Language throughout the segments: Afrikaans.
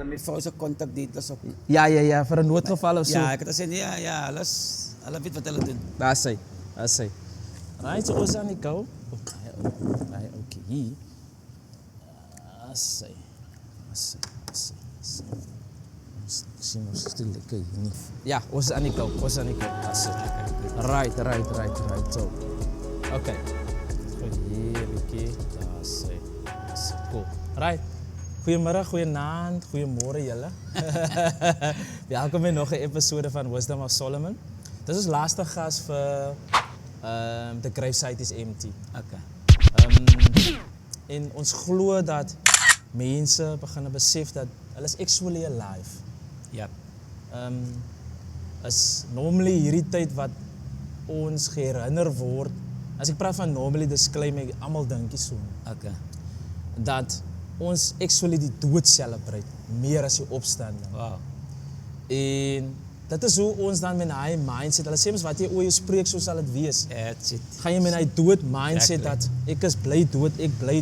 hulle my vrou se kontak details op. Ja, vir 'n noodgeval of so. Ja, ek het gesê nee, ja, hulle weet wat hulle doen. Daar's hy. Right, so ons aan die kou. Okay, hier. Daar's hy. Sien ons stil lekker hier nie. Ja, ons is aan die kou. Daar's dit. Right. So. Okay. So hier, bietjie. Daar's hy. Cool. Right. Goeiemiddag, goeienaand, goeiemôre julle. Welkom by nog 'n episode van Wisdom of Solomon. Dit is ons laaste gas vir the gravesite is empty. Okay. En ons glo dat mense begin besef dat hulle is actually alive. Ja. Is normally hierdie tyd wat ons herinner word. As ek praat van normally, dis claim ek almal dink so. Okay. Dat ons actually die dood celebrate meer as die opstanding. Wow. En dit is hoe ons dan met hy mindset, hulle sê mens wat jy oor jou spreek, so sal dit wees. That's it. Gaan jy met hy dood mindset Exactly. dat ek is bly dood, ek bly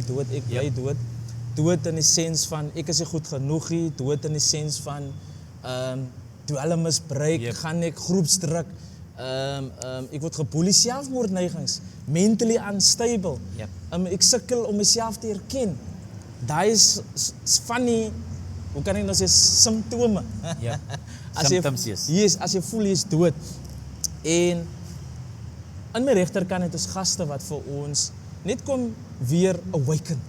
dood. Dood in die sens van ek is nie goed genoeg nie, dood in die sens van dwelmmisbruik, gaan ek groepsdruk, ek word geboelie, selfmoordneigings, mentally unstable. Yep. Ek sukkel om myself te herken. Daai is van die, hoe kan ek nou sê, simptome. Ja. As jy- Symptoms, yes. Yes, as jy voel jy is dood. En aan my regterkant het ons gaste wat vir ons net kom weer awaken.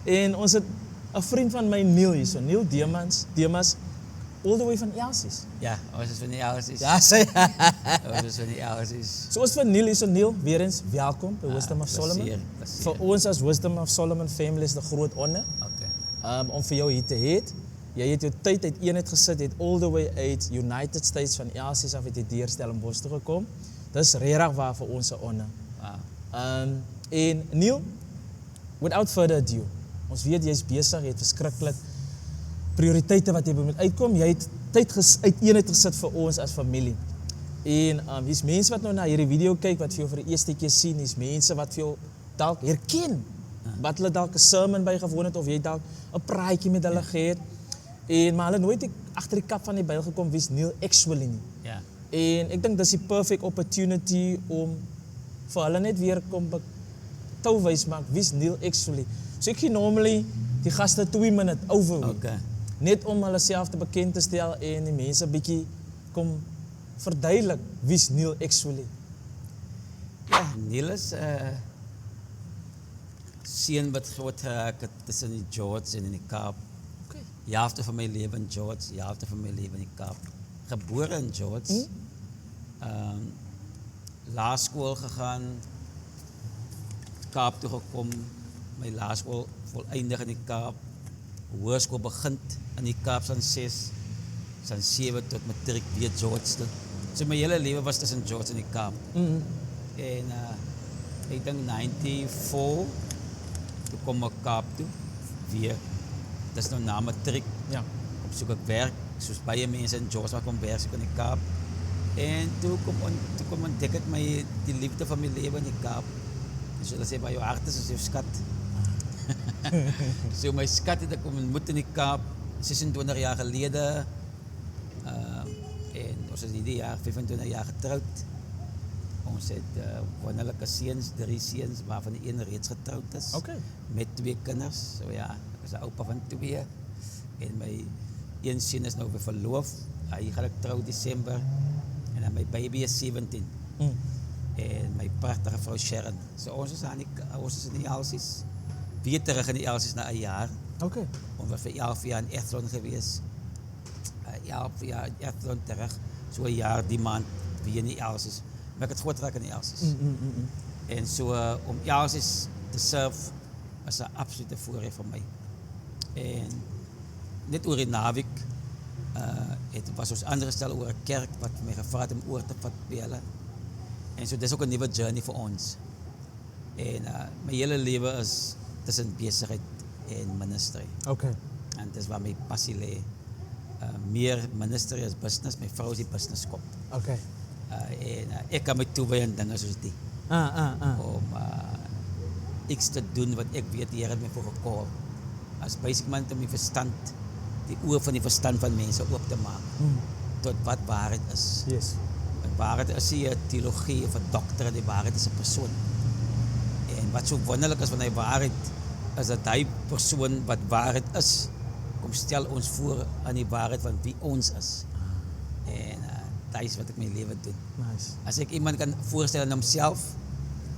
En ons het 'n vriend van my, Neil hier, so Neil Demas, all the way van Elsies. Ja, ons is van die Elsies. Ja, sê. Ons is van die Elsies. So ons van Neil hier, so Neil, weer eens welkom by Wisdom of Solomon. Plezier. Vir ons as Wisdom of Solomon family is 'n groot eer. Okay. Om vir jou hier te hê. Jy het jou tyd uit eenheid gesit, het all the way uit United States van Elsies af het jy deur Stellenbosch toe gekom. Dis regtig waar vir ons 'n eer. Wow. En Neil, without further ado, ons weet jy's besig, jy het verskriklik prioriteite wat jy moet uitkom. Jy het tyd uit eenheid gesit vir ons as familie. En hier's mense wat nou na hierdie video kyk wat vir jou vir die eerste keer sien, hier's mense wat vir jou dalk herken. Wat hulle dalk 'n sermon bygewoon het of jy dalk 'n praatjie met hulle gehad. En maar hulle nooit agter die kap van die Bybel gekom wie's Neil actually nie. Ja. En ek dink dis die perfect opportunity om vir hulle net weer kom touwys maak wie's Neil actually. So ek gee normally die gaste 2 minute overview. Okay. Net om hulle self te bekend te stel en die mense bietjie kom verduidelik wie's Neil actually. Ja, Neil is seun wat groot geraak het tussen die George en in die Kaap. Okay. Die helfte van my lewe in George, die helfte van my lewe in die Kaap. Gebore in George. Laerskool gegaan, Kaap toe gekom, my laerskool voleindig in die Kaap. Hoërskool begin in die Kaap van 6, van 7 tot matriek weer George toe. So my hele lewe was tussen George en die Kaap. En ek dink 94 toe kom ek Kaap toe weer. Dis nou na matriek. Ja. Op soek ek werk, soos baie mense in George wat kom werk soek in die Kaap. En toe kom ontdek ek die liefde van my lewe in die Kaap. En so hulle sê by jou hart is jou skat. So my skat het ek ontmoet in die Kaap 26 jaar gelede. En ons is hierdie jaar 25 jaar getroud. Ons het wonderlike seuns, 3 seuns waarvan die een reeds getroud is. Okay. Met 2 kinders. So ja, ek is 'n oupa van 2. En my een seun is nou weer verloof. Hy gaan ek trou Desember. En dan my baby is 17. En my pragtige vrou Sharon. So ons is in die Elsies. Weer terug in die Elsies na 'n jaar. Okay. Ons was vir 11 jaar in Echtron gewees. 11 jaar in Echtron terug. So 'n jaar die maand weer in die Elsies. Maar ek het voorttrek in die Elsies. En so om Elsies te serve was 'n absolute voorreg vir my. En net oor die naweek het was ons aangestel oor 'n kerk wat my gevra het om oor te vat by hulle. En so dis ook 'n nuwe journey vir ons. En my hele lewe is tussen besigheid en ministry. Okay. En dis waar my passie lê. Meer ministry as business, my vrou is die business kop. Okay. En ek kan my toewy aan dinge soos die. Om iets te doen wat ek weet die Here het my voor gekol. as basic man om die oor van die verstand van mense oop te maak tot wat waarheid is. Yes. En waarheid is nie 'n teologie of 'n dokter, die waarheid is 'n persoon. En wat so wonderlik is van die waarheid is dat hy persoon wat waarheid is, kom stel ons voor aan die waarheid van wie ons is. En dat is wat ek my lewe doen. Nice. As ek iemand kan voorstel aan homself,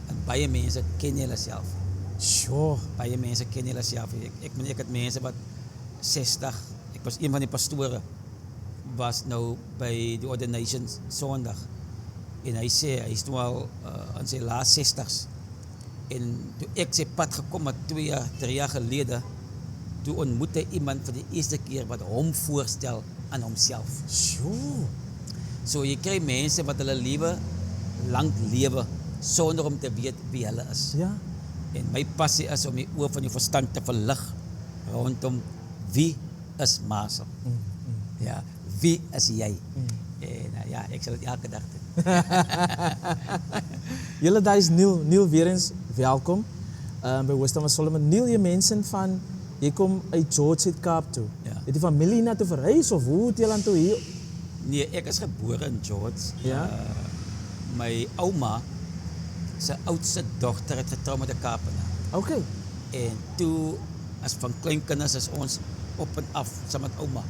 en baie mense ken hulle self. Sure. Baie mense ken hulle self. Ek het mense wat 60, ek was een van die pastore, was nou by die ordination Sondag. En hy sê, hy is toe al in sy laas 60's. En toe ek sy pad gekom het 2, 3 jaar gelede, toe ontmoet hy iemand vir die eerste keer wat hom voorstel aan homself. Sure. So jy kry mense wat hulle lewe lank lewe sonder om te weet wie hulle is. Ja. En my passie is om die oë van jou verstand te verlig rondom wie is Marcel. Ja, wie is jy? En ja, ek sal dit elke dag doen. Julle daar is Neil weer eens welkom by Wisdom of Solomon. Neil, jy mensen van, jy kom uit George uit Kaap toe. Ja. Het die familie na toe verhuis of hoe het julle aan toe hier? Nee, ek is gebore in George. Ja? My ouma, sy oudste dogter het getrou met 'n Kaapenaar. Okay. En toe, as van klein kinders is ons op en af saam met ouma.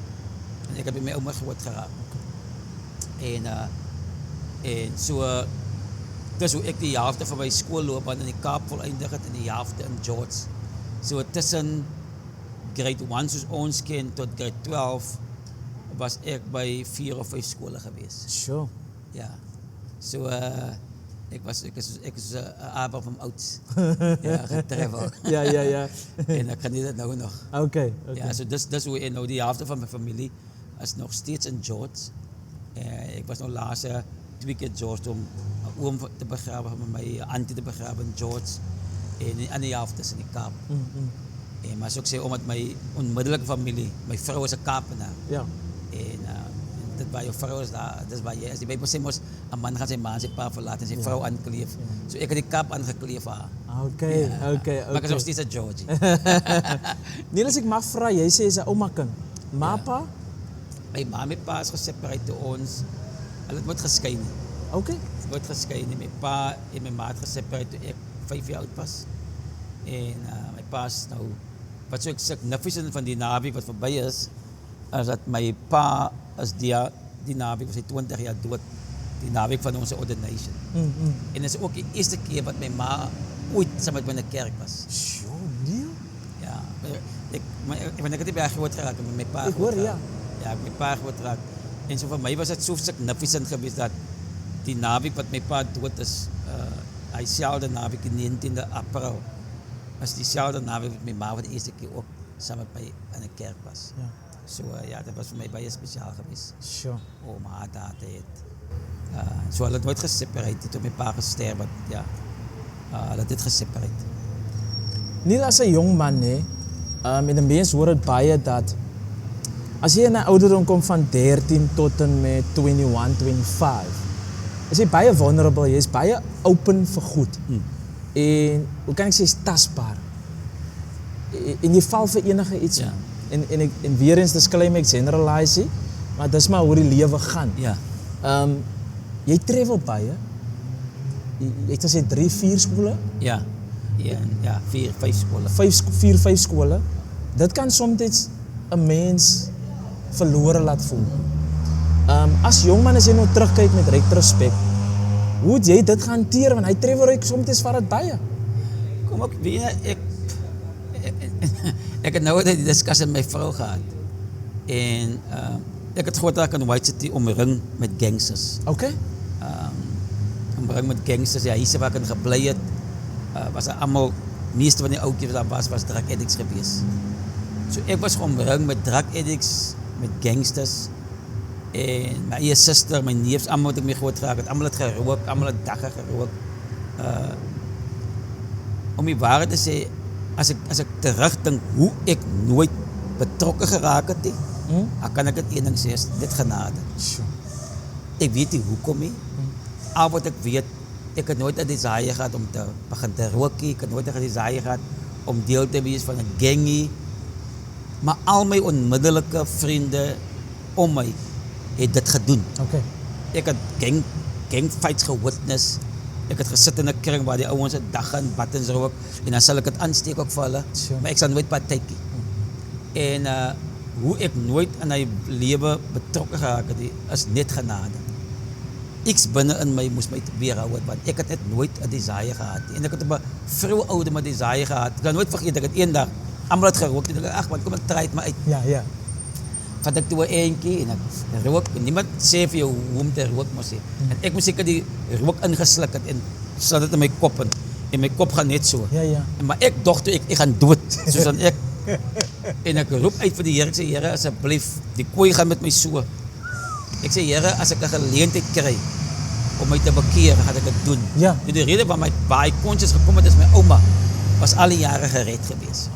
En ek heb by my ouma groot geraak. En so, dis hoe ek die helfte van my skoolloopbaan in die Kaap voleindig het en die helfte in George. So tussen grade 1 soos ons ken tot grade 12 was ek by 4 of 5 skole gewees. Sure. Ja. So ek is 'n aber van ouds. Ja, getravel. Ja. En ek geniet dit nou nog. Okay. Ja, so dis hoe en nou die helfte van my familie is nog steeds in George. Ek was nou laas 2 keer George om 'n oom te begrawe, my auntie te begrawe in George en die ander helfte is in die Kaap. En maar so ek sê omdat my onmiddellike familie, my vrou is 'n Kaapenaar. Ja. En dit waar jou vrou is daar, dis waar jy is. Die Bybel sê mos 'n man gaan sy ma en sy pa verlaat en sy vrou aankleef. So ek het die Kaap aangekleef vir haar. Okay. Maar ek is nog steeds 'n Georgie. Neil, as ek mag vra, jy sê jy's 'n ouma kind. Ma, pa? My ma en my pa is gesepareer toe ons, hulle het geskei nie. Okay. Het geskei nie. My pa en my ma het gesepareer toe ek 5 jaar oud was. En my pa is nou, wat so ek significant van die naweek wat verby is dat my pa is die naweek was hy 20 jaar dood, die naweek van onze ordination. En dit is ook die eerste keer wat my ma ooit saam met my in die kerk was. Sure, Neil? Ja, ek het nie baie groot geraak met my pa. Ek hoor, ja. Ja, my pa groot geraak. En so vir my was dit so significant geweest dat die naweek wat my pa dood is, hy selfde naweek die 19de April, is dieselfde naweek wat my ma wat die eerste keer ook saam met my in die kerk was. Ja. So ja, dat was vir my baie spesiaal geweest. Sure. Om haar daar te het. So hulle het nooit gesepareer toe my pa gesterf het. Ja. Hulle het dit gesepareer. Neil, as 'n jong man, en die mense hoor dit baie dat as jy in 'n ouderdom kom van 13 tot en met 21, 25, is jy baie vulnerable, jy is baie open vir goed. En hoe kan ek sê, is tasbaar. En jy val vir enige iets. Ja. En weer eens, dis claim ek generalize, maar dis maar hoe die lewe gaan. Ja. Jy travel baie. Jy het gesê 3, 4 skole? Ja. Ja, 4, 5 skole. 4, 5 skole. Dit kan soms 'n mens verlore laat voel. As jongman as jy nou terugkyk met retrospect, hoe het jy dit gehanteer? Want hy travel ek soms vat dit baie. Kom ek weer, ek het nou die discussie met my vrou gehad. En ek het gehoord dat ek in White City omring met gangsters. Okay. Omring met gangsters, ja, hier waar ek in gebly het, was er allemaal, meeste van die oukies wat daar was drug addicts geweest. So ek was omring met drug addicts, met gangsters, en my eie sister, my neefs, allemaal wat ek mee groot geraak het, allemaal het gerook, allemaal het dagga gerook. Om die waarheid te sê, as ek terugdink hoe ek nooit betrokken geraak het, dan kan ek het een ding sê, is dit genade. Sure. Ek weet nie hoekom nie. Al wat ek weet, ek het nooit 'n desire gehad om te begin te rook nie, ek het nooit 'n desire gehad om deel te wees van 'n gang nie. Maar al my onmiddellike vriende om my het dit gedoen. Okay. Ek het gang fights gewitness. Ek het gesit in 'n kring waar die ouens 'n dag in buttons rook en dan sal ek dit aansteek ook vir hulle. Sure. Maar ek sal nooit partytjie. En hoe ek nooit in my lewe betrokke geraak het, is net genade. Iets binne in my moes my weerhou het, want ek het net nooit 'n desire gehad nie. En ek het op 'n vroeë ouderdom 'n desire gehad. Ek kan nooit vergeet, ek het eendag almal het gerook en ek dacht, ag man, kom ek try dit maar uit. Ja. Vat ek toe 'n eentjie en ek rook. Niemand sê vir jou hoe om te rook mos nie. En ek moes seker die rook ingesluk het en sit dit in my kop en my kop gaan net so. Ja. Maar ek dog toe ek gaan dood, soos dan ek. En ek roep uit vir die Here, ek sê Here asseblief, die koei gaan met my so. Ek sê Here, as ek 'n geleentheid kry om my te bekeer, gaan ek dit doen. Ja. En die rede waar hy conscious gekom het is my ouma was al die jare gered gewees.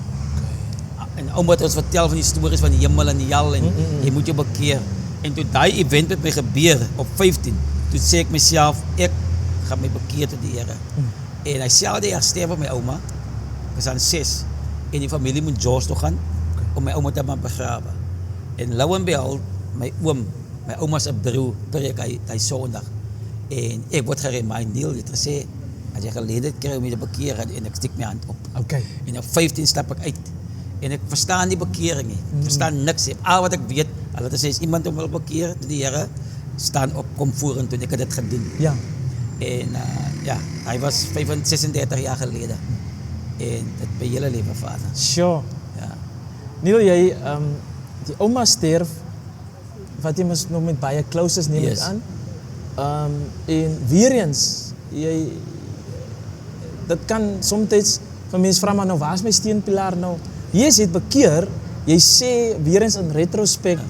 En ouma het ons vertel van die stories van die hemel en die hel en jy moet jou bekeer. En toe daai event met my gebeur op 15, toe sê ek myself, ek gaan my bekeer tot die Here. En hy selfde jaar sterf my ouma, is aan 6, en die familie moet George toe gaan om my ouma te begrawe. En lo and behold, my ouma se broer preek hy Sondag. En ek word geremind, Neil het gesê, as jy geleentheid kry om jy te bekeer, en ek steek my hand op. Okay. En op 15 stap ek uit. En ek verstaan die bekering nie. Ek verstaan niks nie. Al wat ek weet, al wat sê is iemand om wil bekeer, die Here staan op, kom vorentoe en ek het dit gedoen. Ja. En hy was 36 jaar gelede. En dit by hele lewe vader. Sure. Ja. Neil, jy die ouma sterf wat jy mos nog met baie close is, neem ek Yes. aan. En weer eens, dit kan soms van mense vra maar nou, waar is my steunpilaar nou? Jy is het bekeer, jy sê weer eens in retrospect,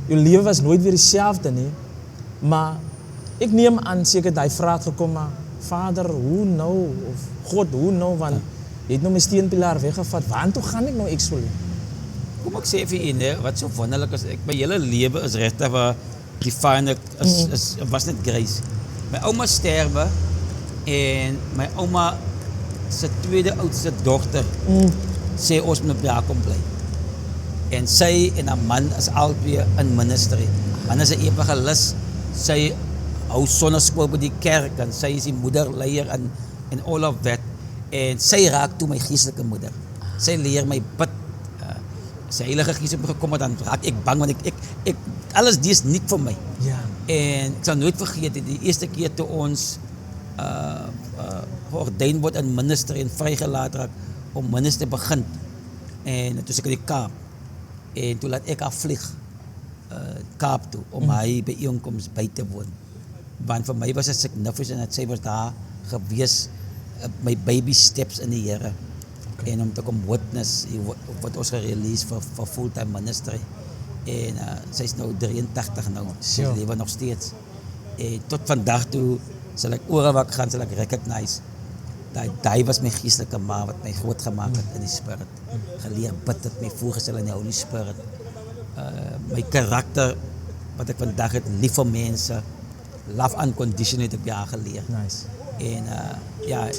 jou lewe was nooit weer dieselfde nie, maar ek neem aan seker daai vraag gekom, maar Vader, hoe nou? Of God, hoe nou? Want jy het nou my steunpilaar weggevat, waartoe gaan ek nou actually? Kom ek sê vir u, wat so wonderlik is, my hele lewe is regtig waar die fyn was net grace. My ouma sterwe en my ouma se tweede oudste dogter sê ons moet by haar kom bly. En sy en haar man is albei in ministry. Man is 'n evangelis. Sy hou sonneskool by die kerk en sy is die moederleier en all of that. En sy raak toe my geestelike moeder. Sy leer my bid. Sy Heilige Gees op gekom het, dan raak ek bang want ek alles dis nie vir my. Ja. En ek sal nooit vergeet die eerste keer toe ons geordyn word in ministry en vrygelaat raak om minister begin. En toe ek in die Kaap. En toe laat ek haar vlieg Kaap toe om hy by einkoms by te woon. Want vir my was dit significant dat sy was daar gewees my baby steps in die Here. En om te kom witness wat ons gerelease vir full-time ministry. En sy is nou 83 nou, sy lewe nog steeds. En tot vandag toe sal ek oor wat gaan, sal ek recognize dat was my geestelike ma wat my groot gemaak het in die spirit. Geleer bid het my voorgestel in die Holy Spirit. My karakter wat ek vandag het, lief vir mense, love unconditional het ek by haar geleer. Nice. En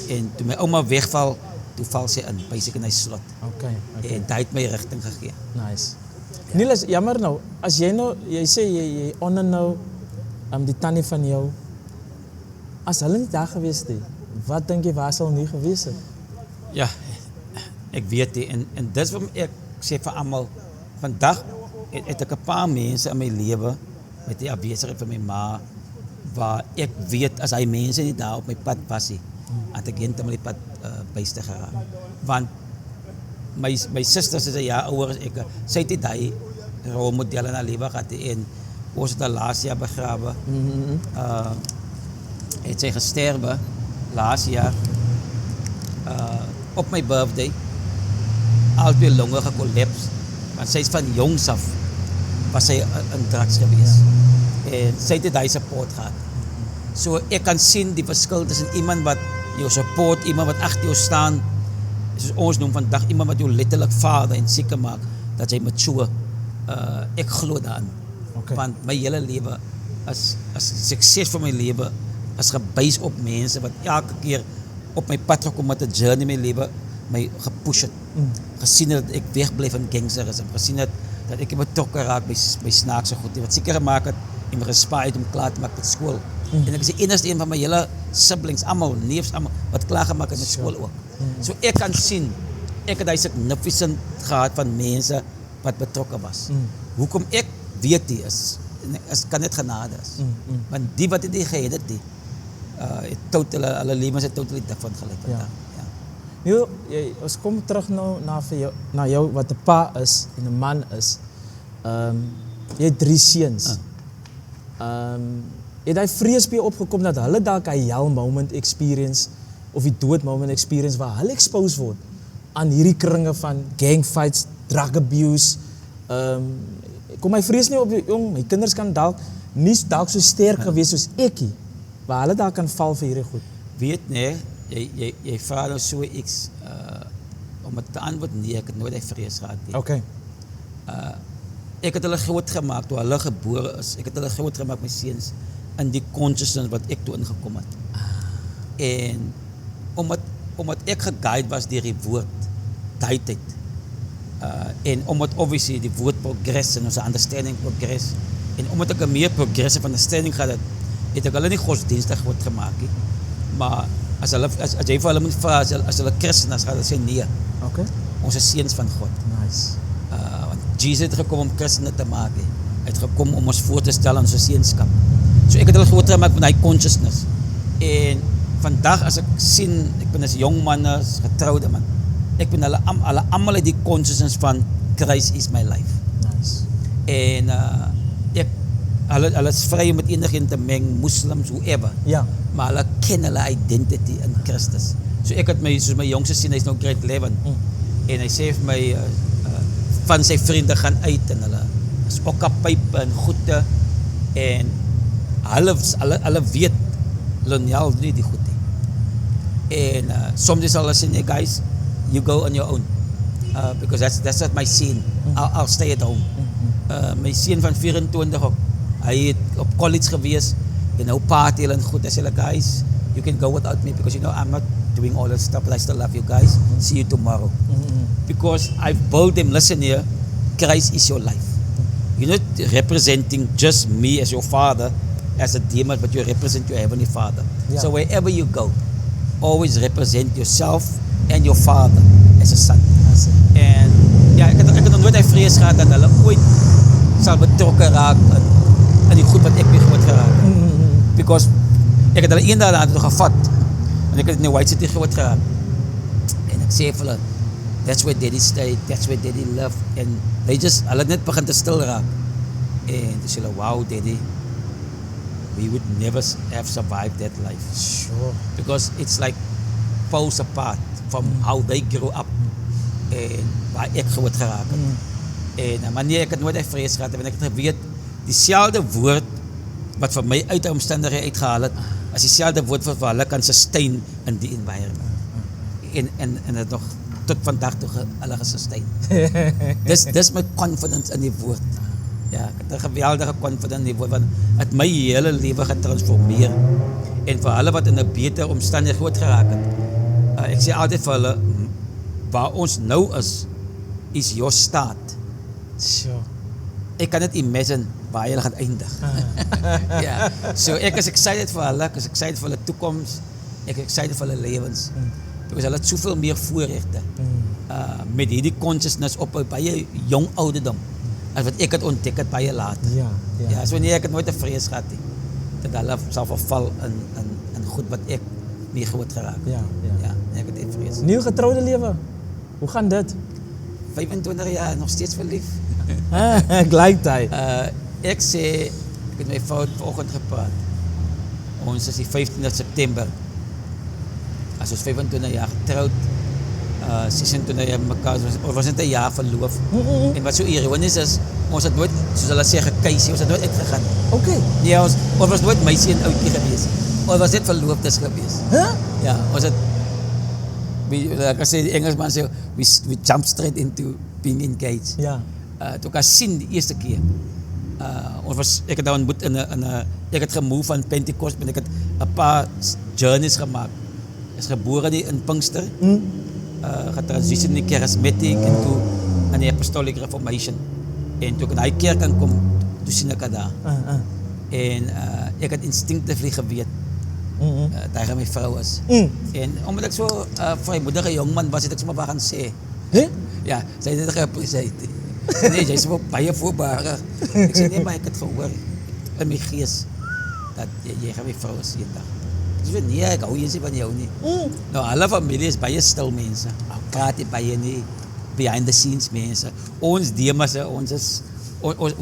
en toe my ouma wegval, toe val sy in, basically in hy slot. Okay. En dit het my rigting gegee. Nice. Niels, jammer nou, as jy nou, jy sê jy honor nou die tannie van jou, as hulle nie daar gewees het, wat dink jy, waar sal nie gewees het? Ja, ek weet nie, en dis wat ek sê vir almal, vandag het ek 'n paar mense in my lewe, met die afwesigheid van my ma, waar ek weet, as hy mense nie daar op my pad was nie, had ek heeltemal die pad byste geraak. Want my susters is 'n jaar ouer as ek, sy het die rolmodel in haar lewe gehad, en ons het haar laas jaar begrawe. Het sy gesterwe, laas jaar, op my birthday, albei longe gekollaps, want sy is van jongs af, was sy in drugs gewees. En sy het die support gehad. So ek kan sien die verskil tussen iemand wat jou support, iemand wat agter jou staan, soos ons noem vandag, iemand wat jou letterlik vader en seker maak, dat jy mature, ek glo daarin. Okay. Want my hele lewe, as sukses van my lewe, is gebuis op mense wat elke keer op my pad gekom met 'n journey in my lewe, my gepush het. Gesien het dat ek wegbly van gangsterisme, gesien het dat ek betrokke raak by snaakse goed, wat seker gemaak het en my gespaar het om klaar te maak met skool. En ek is die enigste een van my hele siblings, almal, neefs, almal, wat klaar gemaak het met skool ook. So ek kan sien, ek het hy significant gehad van mense wat betrokke was. Hoekom ek weet die is kan net genade is. Want die wat het die gehet het, die hulle lewens het totally different gelyk vandag. Nu, ons kom terug nou na jou wat 'n pa is en 'n man is. Jy het 3 seuns. Het hy vrees by jou opgekom dat hulle dalk 'n hell moment experience of die dood moment experience waar hulle exposed word aan hierdie kringe van gang fights, drug abuse. Kom my vrees nie op jong, my kinders kan dalk nie dalk so sterk gewees soos ekie, waar hulle dalk kan val vir hierdie goed. Weet nee, jy vra nou so iets om het te antwoord, nee, ek het nooit die vrees gehad nie. Okay. Ek het hulle groot gemaak toe hulle gebore is. Ek het hulle groot gemaak my seuns in die consciousness wat ek toe ingekom het. En omdat ek geguide was deur die woord, daai tyd. En omdat obviously die woord progress en onze understanding progress. En omdat ek 'n meer progressive understanding gehad het ek hulle nie godsdienstig groot gemaak nie. Maar as jy vir hulle moet vra as hulle Christen is, gaan hulle sê nee. Okay. Ons is seuns van God. Nice. Want Jesus het gekom om Christene te maak. Hy het gekom om ons voor te stel aan ons seunskap. So ek het hulle groot gemaak met hy consciousness. En vandag as ek sien, ek ben as jong man, as getroude man, ek ben hulle almal het die consciousness van Christ is my life. Nice. En hulle is vry om met enigiemand te meng, moslims, whoever. Ja. Maar hulle ken hulle identity in Christus. So ek het soos my jongste sien, hy's nou grade 11. En hy sê vir my van sy vriende gaan uit en hulle is okkapype en goede en hulle weet Loniel doen nie die goed nie. En soms sal hulle sê, nee guys, you go on your own. Because that's not my scene. I'll stay at home. My seun van 24 ook, hy het op college gewees en nou party en goed. Hy sê, guys, you can go without me because you know I'm not doing all that stuff, but I still love you guys. See you tomorrow. Because I've told them, listen here, Christ is your life. You're not representing just me as your father, as a demon, but you represent your heavenly Father. Yeah. So wherever you go, always represent yourself and your father as a son. En ja, ek het nog nooit die vrees gehad dat hulle ooit sal betrokke raak in die goed wat ek mee groot geraak. Because ek het hulle eendag daarna gevat en ek het in die White City groot geraak. En ek sê vir hulle, that's where daddy stayed, that's where daddy lived. En hulle net begin te stil raak. En toe sê hulle, wow daddy, we would never have survived that life. Sure. Because it's like poles apart from how they grew up en waar ek groot geraak het. En maar nee, ek het nooit die vrees gehad, want ek het geweet, dieselfde woord wat vir my uit die omstandighede uitgehaal het, as dieselfde woord wat hulle kan sustain in die environment. En het nog tot vandag toe hulle gesustain. Dis my confidence in die woord. Ja, ek het 'n geweldige confidence in die woord, want het my hele lewe getransformeer. En vir hulle wat in 'n beter omstandighede groot geraak het, ek sê altyd vir hulle, waar ons nou is your start. Sure. Ek kan net imagine waar jy gaan eindig. Ja. So ek is excited vir hulle, ek is excited vir hulle toekoms, ek is excited vir hulle lewens. Because hulle het soveel meer voorregte. Met hierdie consciousness op 'n baie jong ouderdom, as wat ek het ontdek het baie later. Ja, so nee, ek het nooit 'n vrees gehad nie, dat hulle sal verval in goed wat ek mee groot geraak. Ja, ek het nie vrees. Nieuw getrouwde lewe, hoe gaan dit? 25 jaar, nog steeds verlief. Gelyk hy. Ek sê, ek het my vrou vanoggend gepraat. Ons is die 15 September. As ons 25 jaar getrouwd, 26 jaar mekaar, ons was net 'n jaar verloof. En wat so ironies is, ons het nooit, soos hulle sê, gekuis, ons het nooit uitgegaan. Okay. Nee, ons was nooit meisie en ouetjie gewees. Ons was net verloofdes gewees. Ja, ons het, like I say, die Engelsman sê, we jumped straight into being engaged. Ja. Toe ek haar sien die eerste keer, ek het daar ontmoet ek het gemove van Pentecost, en ek het 'n paar journeys gemaak. Is gebore in Pinkster, getransition in die charismatic en toe in die apostolic reformation. En toe ek in die kerk aankom, toe sien ek het daar. En ek het instinctively geweet dat hy my vrou is. En omdat ek so vrymoedige jongman was, het ek sommer wat gaan sê. Ja, sy het dit geappreciate. Nee, jy is wel baie voorbarig. Ek sê, nee, maar ek het gehoor in my gees dat jy gaan my vrou is eendag. Ek sê, nee, ek hou jy sê van jou nie. Nou, alle familie is baie stil mense. Praat jy baie nie, behind the scenes mense. Ons demasse, ons is,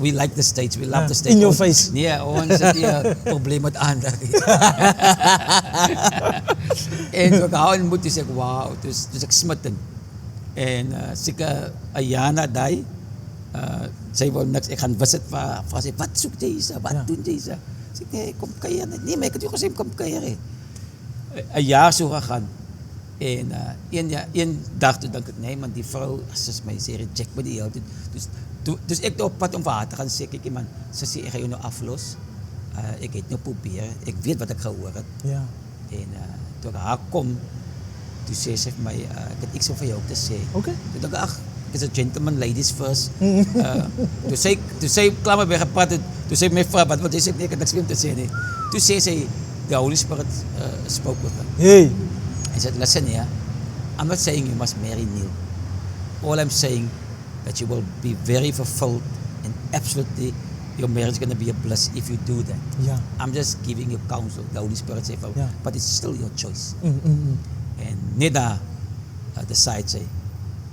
we like the stage, we love the stage. In your face. Nee, ons het hier probleem met ander. En so ek hou en moet, dus ek, wauw, dus ek smitten. En seker 'n jaar na daai, sy wou niks, ek gaan visit vir sy, wat soek jy hier, wat doen jy hier? Sê ek, nee, kom kuier net. Nee, maar ek het jou gesê, kom kuier. 'n jaar so gegaan. En een dag toe dink ek, nee man, die vrou, as my sê, reject my die hele tyd. Dus ek op pad om vir haar te gaan sê, kyk man, sy sê, ek gaan jou nou aflos. Ek het nou probeer, ek weet wat ek gehoor het. Ja. En toe ek haar kom, toe sê sy vir my, ek het iets om vir jou te sê. Okay. Toe dink ek, ag, ek is a gentleman, ladies first. Toe sy klaar met my gepraat het, toe sê my vrou, wat jy sê, nee, ek het niks meer om te sê nie. Toe sê sy, the Holy Spirit spoke with her. Hey. He said, listen here, I'm not saying you must marry Neil. All I'm saying that you will be very fulfilled and absolutely your marriage is going to be a bliss if you do that. Ja. I'm just giving you counsel, the Holy Spirit said, but it's still your choice. And Neda decided, say,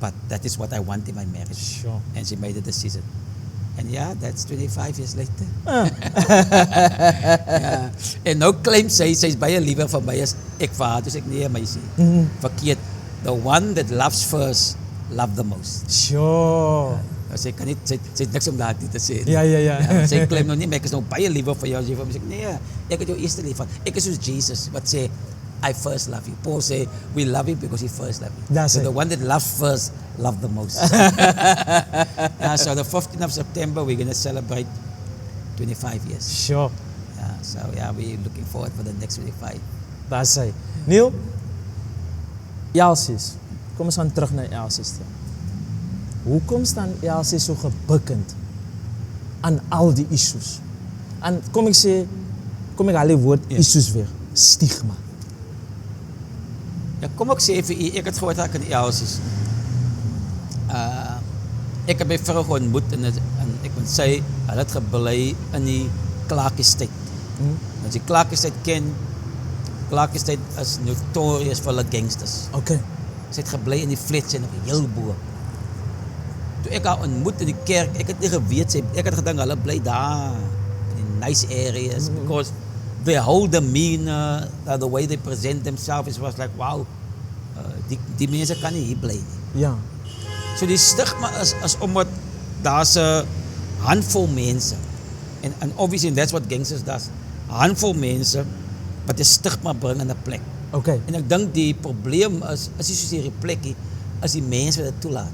but that is what I want in my marriage. Sure. And she made a decision. And yeah, that's 25 years later. Ja. En nou claim sy is baie liever vir my as ek vir haar. Dus ek, nee, meisie, verkeerd. The one that loves first, love the most. Sure. Sy kan nie, sy het niks om daar te sê. Ja. Sy claim nou nie, maar ek is nou baie liever vir jou. Sy sê, nee, ek het jou eerste lief van. Ek is soos Jesus, wat sê, I first love you. Paul say, we love you because he first loved you. That's so it. the one that loves first, love the most. So the 15th of September, we're going to celebrate 25 years. Sure. Yeah, so yeah, we're looking forward for the next 25. Daar sê. Neil, Elsies. Kom ons gaan terug na Elsies toe. Hoekom staan Elsies so gebukkend aan al die issues? En kom ek al die woord issues weer. Stigma. Ja, kom ek sê vir u, ek het gehoord dat ek in Elsies. Ek het my vrou ontmoet en ek moet sê, hulle het gebly in die Clark-Estate. As jy Clark-Estate ken, Clark-Estate is notorious vir hulle gangsters. Okay. Sy het gebly in die flats en op die heel bo. Toe ek haar ontmoet in die kerk, ek het nie geweet, ek het gedink, hulle bly daar, in die nice areas, because their whole demeanor, the way they present themselves, was like, wow, die mense kan nie hier bly nie. Ja. So die stigma is omdat daar's 'n handvol mense, and obviously that's what gangsters does, handvol mense wat 'n stigma bring in 'n plek. Okay. En ek dink die probleem is nie soos hierdie plekkie, is die mense wat dit toelaat.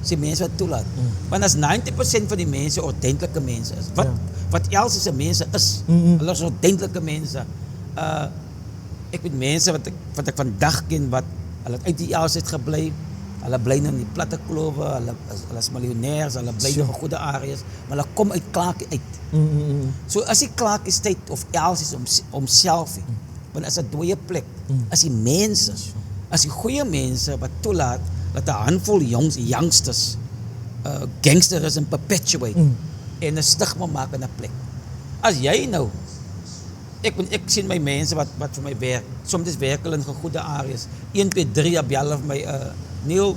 Is die mense wat toelaat. Want as 90% van die mense ordentlike mense is, wat else is 'n mense is, hulle is ordentlike mense. Ek weet mense wat ek vandag ken, wat hulle uit die else het gebly, hulle bly in die platte klowe, hulle is miljonairs, hulle bly in goeie areas, maar hulle kom uit Clark uit. So as die Clark-Estate of else is homself, want as 'n dooie plek, as die mense, as die goeie mense wat toelaat, dat 'n handvol youngsters gangsterism perpetuate en 'n stigma maak in 'n plek. As jy nou, ek sien my mense wat vir my werk, soms werk hulle in goeie areas, 1, 2, 3 op julle vir my, Neil,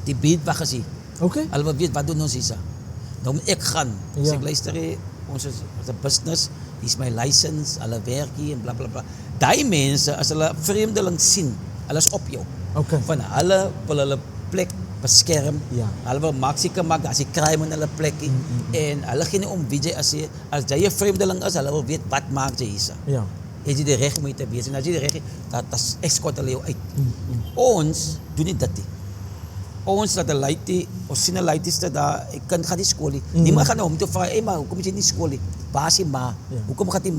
die beatwag is hier. Okay. Hulle wil weet, wat doen ons hier? Nou moet ek gaan. Ja. Ek luister hier, ons is 'n business, hier is my license, hulle werk hier en bla bla bla. Daai mense, as hulle vreemdeling sien, hulle is op jou. Okay. Van hulle wil hulle plek beskerm. Ja. Hulle wil maak seker maak as jy crime in hulle plekkie en hulle gee nie om wie jy as jy 'n vreemdeling is, hulle wil weet wat maak jy hier. Ja. Jy het die reg om hier te wees en as jy die reg het, dat escort hulle jou uit. Ons doen nie dit nie. Ons laat 'n laitie, ons sien 'n laitieste daar, 'n kind gaan nie skool nie. Niemand gaan hom toe vra, "Hey maar, hoekom is jy nie skool nie?" Waar is jy ma? Hoekom gaan jy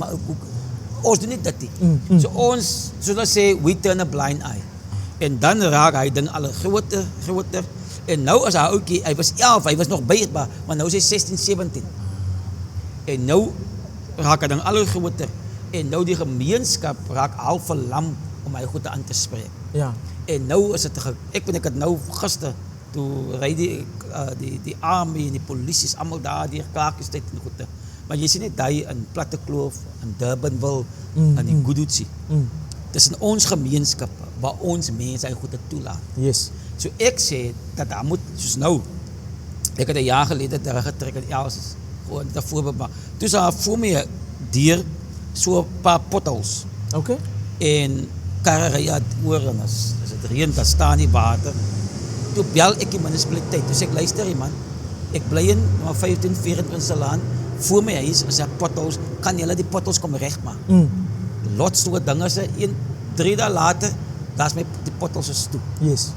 ons doen nie dit nie. So ons, soos hulle sê, we turn a blind eye. En dan raak hy ding al groter. En nou as hy ouetjie, hy was 11, hy was nog bytbaar, maar nou is hy 16, 17. En nou raak hy dan al groter. En nou die gemeenskap raak al verlam om hy goed aan te spreek. Ja. En nou is het, ek het nou gister, toe ry die army en die polisie is allemaal daar, die klaarkestijd en goede. Maar jy sien net die in Plattekloof, in Durbanville, in die Goedoetsie. Dis in ons gemeenskap waar ons mense hy goede toelaat. Yes. So ek sê, dat daar moet, soos nou, ek het 'n jaar gelede teruggetrek in Elsies, gewoon dit 'n voorbeeld maar. Toe is daar voor my deur so 'n paar potholes. Okay. En karre ry oor en as dit reën, dan staan die water. Toe bel ek die munisipaliteit, toe sê ek, luister man, ek bly in 15, 24 se laan, voor my huis is 'n potholes, kan julle die potholes kom regmaak? Lots toe dinge se 3 dae later, daar's my die potholes is toe. Yes.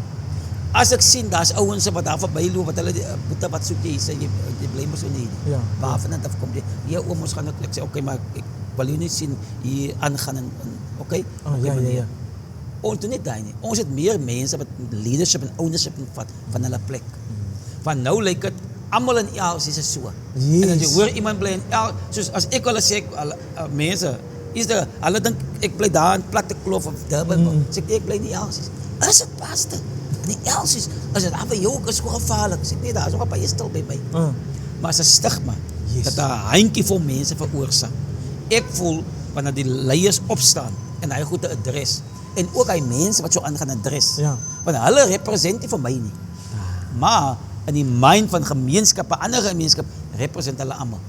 As ek sien, daar's ouens wat daar verbyloop, wat hulle boete wat soek jy sê, jy bly mos so nie. Ja. Waarvan dit afkom jy? Ja, oom ons gaan ek sê, okay, maar ek wil jou nie sien hier aangaan en okay? Ja. Ons doen nie daai nie. Ons het meer mense wat leadership en ownership vat van hulle plek. Want nou lyk dit almal in Elsies is so. Yes. En as jy hoor iemand bly in soos as ek hulle sê mense, hulle dink ek bly daar in Plattekloof of Durban. Sê ek bly in Elsies. Is dit paste? In Elsies, as dit af vir jou is so gevaarlik. Sê nee, daar is nog 'n baie stil by my. Maar as 'n stigma dat daar 'n handjie vol mense veroorsaak. Ek voel wanneer die leiers opstaan en hy goed 'n adres en ook hy mense wat so aangaan adres. Ja. Want hulle represent nie vir my nie. Maar in die mind van gemeenskappe, ander gemeenskap represent hulle almal.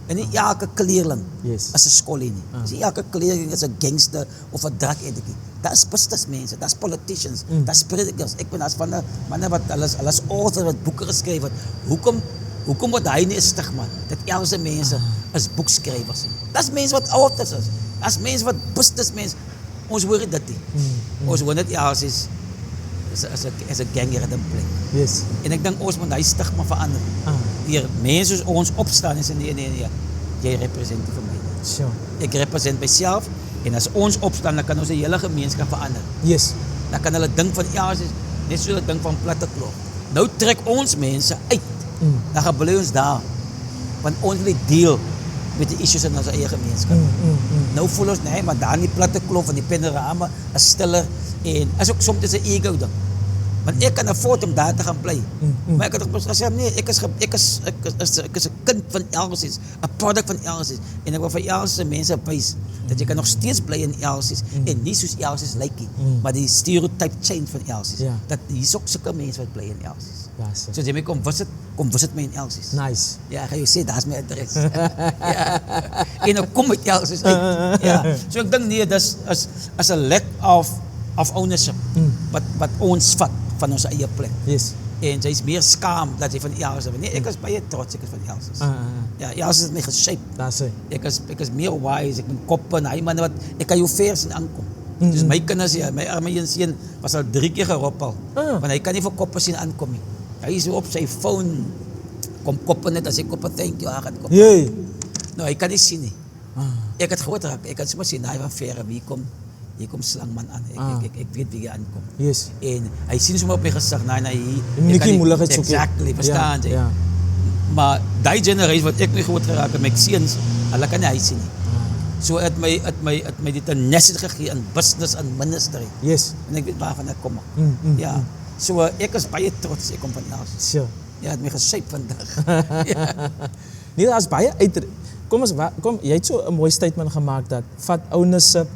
En nie elke kleerling Yes. as 'n skolie nie. Nie elke kleerling is 'n gangster of 'n drug addict. Daar's business mense, daar's politicians, daar's predikers. Ek ben as van manne wat hulle is authors wat boeke geskryf het. Hoekom word hy nie 'n stigma dat elke mense is boekskrywers nie? Daar's mense wat authors is. Daar's mense wat business mense. Ons hoor dit nie. Ons hoor net as is 'n gangster plek. Yes. En ek dink ons moet hy stigma verander. Deur mense soos ons opstaan en sê nee, jy represent vir my. Sure. Ek represent myself en as ons opstaan, dan kan ons die hele gemeenskap verander. Yes. Dan kan hulle dink van Elsies, net so hulle dink van Plattekloof. Nou trek ons mense uit. Dan gaan bly ons daar. Want ons wil deel met die issues in ons eie gemeenskap. Nou voel ons nee, maar daar in die Plattekloof en die Panorama is stiller en is ook soms 'n ego ding. Want ek kan afford om daar te gaan bly. Maar ek het gesê nee, ek is 'n kind van Elsies, 'n product van Elsies en ek wil vir Elsies mense wys dat jy kan nog steeds bly in Elsies en nie soos Elsies lyk nie, maar die stereotype change van Elsies. Ja. Dat hier's ook sulke mense wat bly in Elsies. Ja, sir. So as jy my kom visit my in Elsies. Nice. Ja, gaan jy sê daar's my adres. Ja. En nou kom ek Elsies uit. Ja. So ek dink nee, dis as 'n lack of ownership wat ons vat van ons eie plek. Yes. En sy is meer skaam dat sy van Elsies is. Nee, ek is baie trots ek is van Elsies. Ja, Elsies het my geshape. That's it. Ek is meer wise, ek ben kop en hy manne wat ek kan jou vers en aankom. Dus my kinders ja, my arme een seun was al 3 keer geroppel. Want hy kan nie vir koppe sien aankom nie. Hy is op sy phone kom koppe net as ek koppe thank you, hy gaan koppe. Yay. Nou, hy kan nie sien nie. Ek het groot raak, ek kan sommer sien hy van verre wie kom. Hier kom slangman aan. Ek weet wie hy aankom. Yes. En hy sien sommer op my gesig, nee, hier. Nikkie moeilikheid soek. Exactly, verstaan jy? Ja. Maar die generasie wat ek mee groot geraak het, my seuns, hulle kan nie hy sien nie. So het my dit 'n nessie gegee in business en ministry. Yes. En ek weet waarvan ek kom. Ja. So ek is baie trots ek kom van Elsies. Sure. Ja, het my geshape vandag. Ja. Nee, daar's baie uit. Kom, jy het so 'n mooi statement gemaak dat vat ownership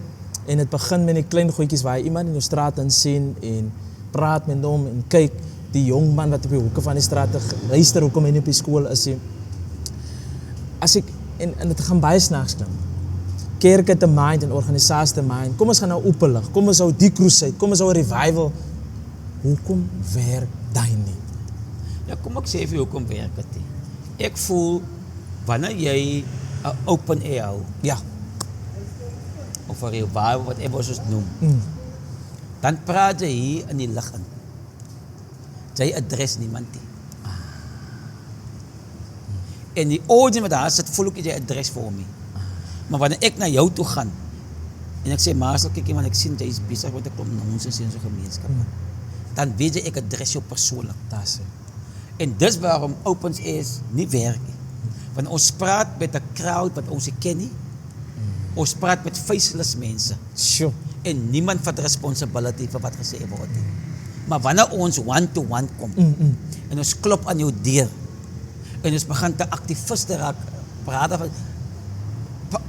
en dit begin met die klein goedjies waar jy iemand in jou straat in sien en praat met hom en kyk die jong man wat op die hoeke van die straat luister hoekom hy nie op die skool is nie. As ek en dit gaan baie snaaks klink. Kerk het 'n mind en organisasie te mind. Kom ons gaan nou oopelig. Kom ons hou die crusade. Kom ons hou 'n revival. Hoekom werk daai nie? Ja, kom ek sê vir jou hoekom werk dit nie. Ek voel wanneer jy 'n open air hou, Ja. of 'n revival wat ons noem, dan praat jy hier in die lig in. Jy adres niemand nie. En die audience wat daar sit, voel ek jy adres vir hom nie. Maar wanneer ek na jou toe gaan En ek sê, Marcel, kyk jy, want ek sien, jy is besig met 'n klomp nonsens in so gemeenskap. Dan weet jy, ek adres jou persoonlik. Dis hy. En dis waarom Opens is nie werk nie. Want ons praat met 'n crowd wat ons nie ken nie. Ons praat met faceless mense. Sjoe. En niemand vat responsibility vir wat gesê word nie. Maar wanneer ons one-to-one kom, en ons klop aan jou deur, en ons begin te aktiviste raak, praat van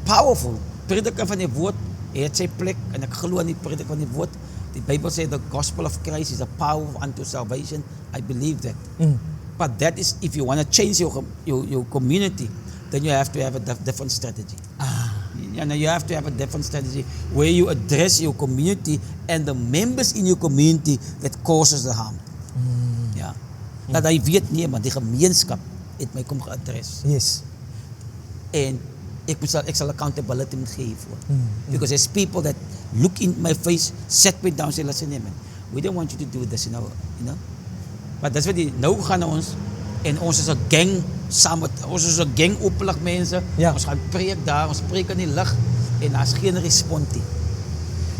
powerful, prediker van die woord, het sy plek, en ek glo in die prediker van die woord. Die Bible sê, the gospel of Christ is a power unto salvation. I believe that. But that is, if you want to change your community, then you have to have a different strategy. You have to have a different strategy where you address your community and the members in your community that causes the harm. Ja. Dat hy weet nie, maar die gemeenskap het my kom geadres. Yes. En ek sal accountability moet gee hiervoor. Because there's people that look in my face, set me down, say, listen, man, we don't want you to do this, you know. Maar dis wat die, nou gaan ons, en ons is 'n gang, ons is 'n gang openlik mense, ons gaan preek daar, ons preek in die lig, en daar's geen respons nie.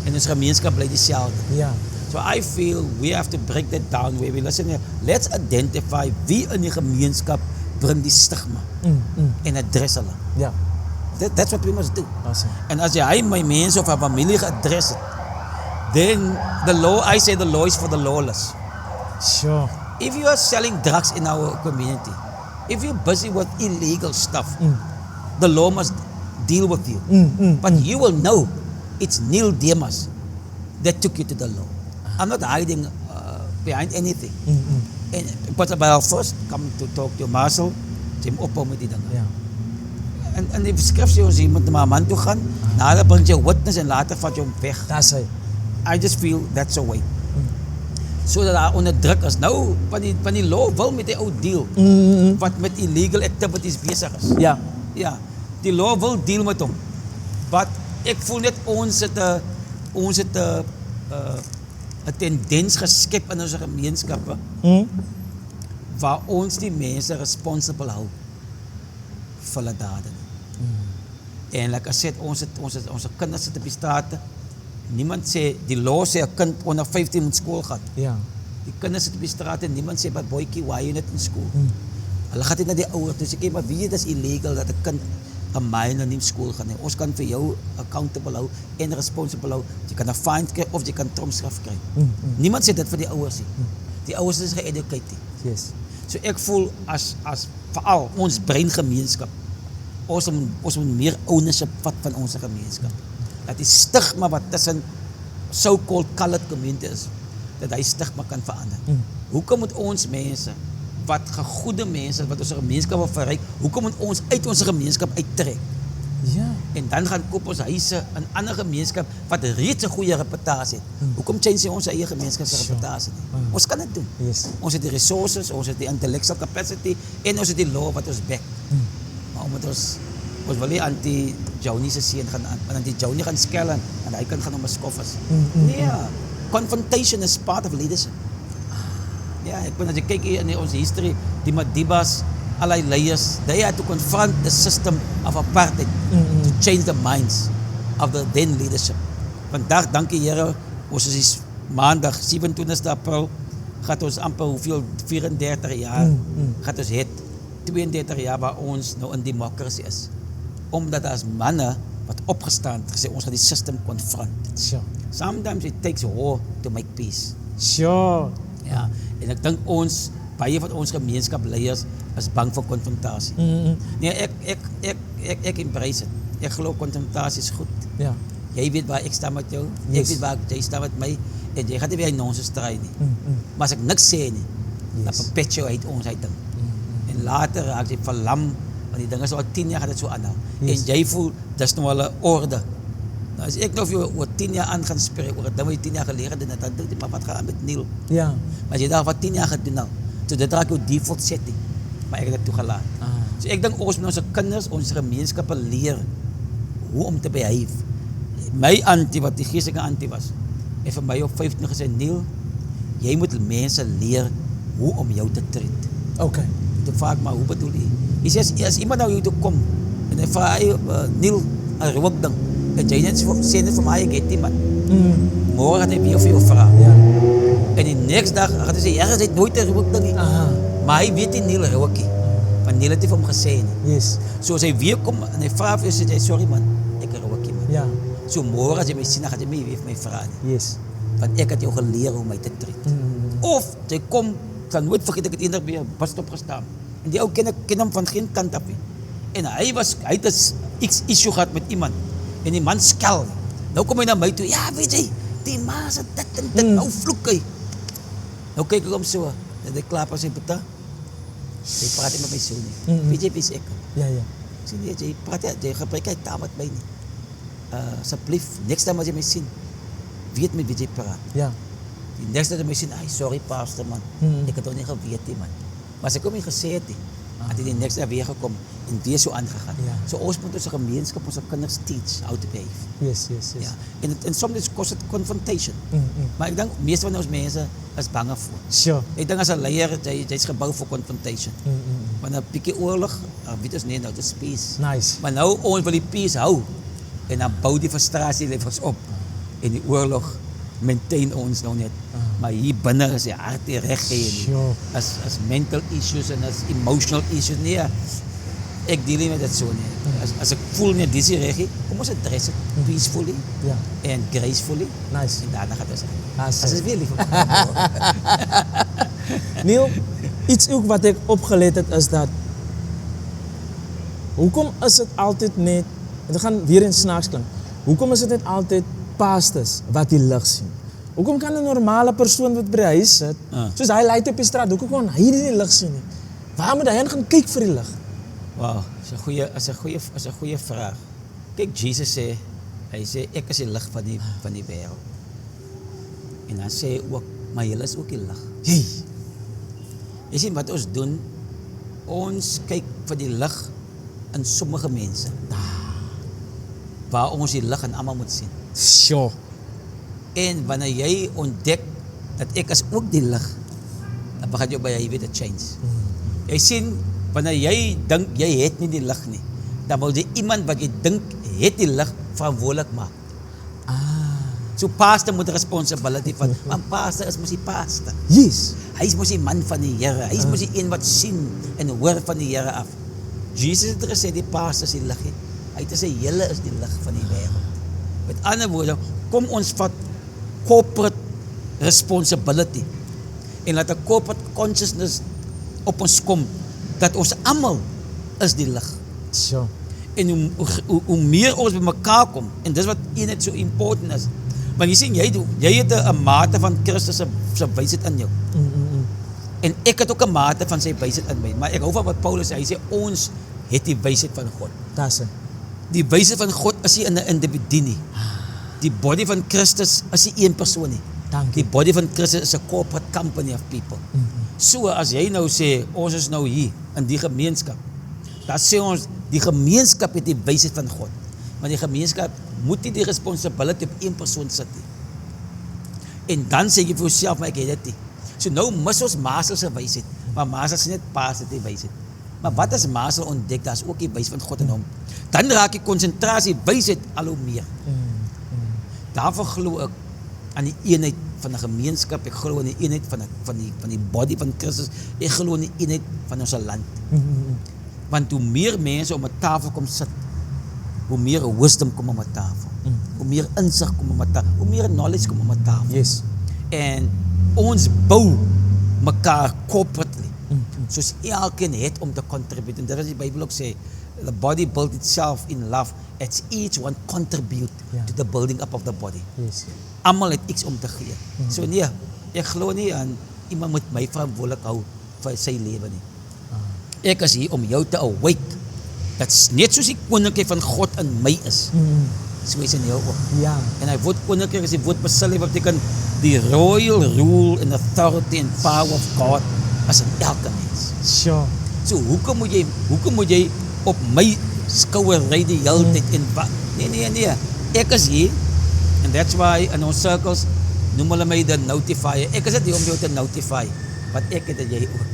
En ons gemeenskap bly dieselfde. Ja. So I feel we have to break that down where we listen, let's identify wie in die gemeenskap bring die stigma, en adres hulle. Ja. That's what we must do. Awesome. En as jy my mense of 'n familie geadres het, then I say the law is for the lawless. Sure. If you are selling drugs in our community, if you're busy with illegal stuff, the law must deal with you. But you will know it's Neil Demas that took you to the law. I'm not hiding behind anything. But I'll first come to talk to Marcel, jy moet ophou met die dinge. Ja. En die skrif sê ons, jy moet na 'n man toe gaan, na hulle bring jy witness en later vat jy hom weg. Dis hy. I just feel that's a way. So dat daar onder druk is. Nou, van die law wil met die ou deal, wat met illegal activities besig is. Ja. Ja, die law wil deal met hom. But ek voel net ons het 'n tendens geskep in ons gemeenskappe, waar ons die mense responsible hou vir hulle dade. En like I said, ons kinders sit op die strate. Niemand sê, die law sê 'n kind onder 15 moet skool gaan. Ja. Die kinders sit op die straat en niemand sê, "But boytjie, why are you not in school?" Hulle gaan dit na die ouers toe sê, "Kyk, maar wie dis illegal dat 'n kind 'n minor nie skool gaan nie. Ons kan vir jou accountable hou en responsible hou. Jy kan 'n fine kry of jy kan trompstraf kry." Niemand sê dit vir die ouers nie. Die ouers is geeducated. Yes. So ek voel as veral ons breingemeenskap, ons moet meer ownership vat van ons gemeenskap. Dat die stigma wat tussen so-called colored community is, dat hy stigma kan verander. Hoekom moet ons mense, wat gegoede mense, wat ons gemeenskap wil verryk, hoekom moet ons uit ons gemeenskap uittrek? Ja. En dan gaan koop ons huise in ander gemeenskap wat reeds 'n goeie reputasie het. Hoekom change ons eie gemeenskap se reputasie nie? Ons kan dit doen. Yes. Ons het die resources, ons het die intellectual capacity en ons het die law wat ons back. Maar omdat ons wil nie anti-Johnny se seun gaan aan, want die Johnny gaan skel en hy kan gaan hom skof as. Nee, confrontation is part of leadership. Ja, ek bedoel as jy kyk hier in ons history, die Madibas, allei leiers, they had to confront the system of apartheid to change the minds of the then leadership. Vandag, dankie Here, ons is maandag 27 April, gaat ons amper hoeveel 34 jaar gaat ons het 32 jaar waar ons nou in democracy is. Omdat daar's manne wat opgestaan het gesê ons gaan die system confront. Sure. Sometimes it takes war to make peace. Sure. Ja, en ek dink baie van ons gemeenskapleiers is bang vir konfrontasie. Nee, ek embrace dit. Ek glo konfrontasie is goed. Ja. Jy weet waar ek staan met jou, ek weet waar jy staan met my, en jy gaan nie weer in ons stry nie. Maar as ek niks sê nie, dan perpetuate ons hy ding. En later raak jy verlam, want die ding is al 10 jaar gaat dit so aanhou. En jy voel, dis nou al 'n orde. Nou as ek nou vir jou oor 10 jaar aan gaan spreek, oor 'n ding wat jy 10 jaar gelede gedoen het, dan dink jy, maar wat gaan aan met Neil? Ja. Maar as jy daar wat 10 jaar gedoen nou, so dit raak jou default setting, maar ek het dit toegelaat. So ek dink ons moet ons kinders, ons gemeenskappe leer hoe om te behave. My auntie, wat die geestelike auntie was, het vir my op 15 gesê, Neil, jy moet mense leer hoe om jou te treat. Okay. Toe vraag ek, maar hoe bedoel jy? Hy sê, as iemand nou jou toe kom, en hy vraag, Neil, 'n rookding, En jy net sê net vir my, ek het iemand. Môre gaan hy weer vir jou vra. Ja. En die next dag gaan hy sê, ja, hy het nooit 'n rook ding nie. Maar hy weet nie Neil rookie. Want Neil het nie vir hom gesê nie. Yes. So as hy weer kom en hy vra vir jou, sê hy, sorry man, ek rookie man. Ja. So môre as jy my sien, dan gaan jy my weer vir my vra nie. Yes. Want ek het jou geleer hoe om my te treat. Of jy kom, kan nooit vergeet ek het eendag by 'n busstop gestaan. En die ou ken hom van geen kant af nie. En hy het 'n issue gehad met iemand. En die man skel. Nou kom hy na my toe. Ja, weet jy, die man se dit en dit nou vloek hy. Nou kyk ek hom so. En ek klaar pas sy beta. Hy praat nie met my so nie. Weet jy wie is ek? Ja, ja. Ek sê nee, jy praat jy gebruik hy taal met my nie. Asseblief, next time as jy my sien, weet met wie jy praat. Ja. Die next time as jy my sien, ay sorry pastor man. Ek het ook nie geweet nie man. Maar as ek hom nie gesê het nie, het hy die next day weer gekom en weer so aangegaan. Ja. So ons moet ons gemeenskap, ons kinders teach how to behave. Yes. Ja. En soms kost het confrontation. Maar ek dink meeste van ons mense is bang voor. Sure. Ek dink as 'n leier, jy's gebou vir confrontation. Want 'n bietjie oorlog, weet ons nie nou dis peace. Nice. Maar nou ons wil die peace hou en dan bou die frustrasie levels op. En die oorlog maintain ons nou net. Maar hier binne is die hart die reg gee nie. Sure. As mental issues en as emotional issues nie. Ek deel nie met dit so nie. As ek voel nie dis die reg, kom ons address it peacefully Ja. and gracefully. Nice. En daarna gaat het As as is weer lief. Neil, iets ook wat ek opgelet het is dat hoekom is dit altyd net, en dit gaan weer in snaaks klink, hoekom is dit net altyd pastors wat die lig sien? Hoekom kan 'n normale persoon wat by die huis sit, soos hy lei op die straat, hoekom kan hy nie die lig sien nie? Waar moet hy gaan kyk vir die lig? Wow, is 'n goeie vraag. Kyk, Jesus sê, hy sê ek is die lig van die wêreld. En dan sê hy ook, maar julle is ook die lig. Hey. Jy sien wat ons doen? Ons kyk vir die lig in sommige mense. Waar ons die lig in almal moet sien. Sure. En wanneer jy ontdek dat ek is ook die lig, dan begin jy by jy weet 'n change. Jy sien, wanneer jy dink jy het nie die lig nie, dan wil jy iemand wat jy dink het die lig verantwoordelik maak. So pastor moet responsibility van, want pastor is mos die pastor. Yes. Hy is mos die man van die Here. Hy is mos die een wat sien en hoor van die Here af. Jesus het gesê die pastor is die lig. Hy het gesê julle is die lig van die wêreld. Met ander woorde, kom ons vat corporate responsibility en laat 'n corporate consciousness op ons kom dat ons almal is die lig. Sure. En hoe meer ons by mekaar kom, en dis wat eenheid so important is. Want jy sien, jy het 'n mate van Christus se wysheid in jou. En ek het ook 'n mate van sy wysheid in my. Maar ek hou van wat Paulus sê. Hy sê ons het die wysheid van God. Dis dit. Die wysheid van God is nie in 'n individu nie. Die body van Christus is nie een persoon nie. Dankie. Die body van Christus is 'n corporate company of people. So as jy nou sê ons is nou hier in die gemeenskap, dan sê ons die gemeenskap het die wysheid van God. Want die gemeenskap moet nie die responsibility op een persoon sit nie. En dan sê jy vir jouself, maar ek het dit nie. So nou mis ons Marcel se wysheid, maar Marcel sê net pas dit die wysheid. Maar wat as Marcel ontdek, daar is ook die wysheid van God in hom. Dan raak die konsentrasie wysheid al hoe meer. Daarvoor glo ek aan die eenheid van 'n gemeenskap, ek glo in die eenheid van die body van Christus, ek glo in die eenheid van ons land. Want hoe meer mense om 'n tafel kom sit, hoe meer wisdom kom op 'n tafel. Hoe meer insig kom op 'n tafel, hoe meer knowledge kom op 'n tafel. Yes. En ons bou mekaar corporately. Soos elkeen het om te contribute. En dit is die Bybel ook sê, the body built itself in love. It's each one contribute to the building up of the body. Yes. Almal het iets om te gee. So nee, ek glo nie aan iemand moet my verantwoordelik hou vir sy lewe nie. Ek is hier om jou te awake. Dat net soos die koninkryk van God in my is. So is in jou ook. Ja. En hy woord koninkryk is die woord Basileia wat beteken die royal rule and authority and power of God as in elke mens. Sure. So hoekom moet jy op my skouer ry die hele tyd en wat? Nee. Ek is hier and that's why in ons circles noem hulle my the notifier. Ek is dit hier om jou te notify wat ek het en jy ook.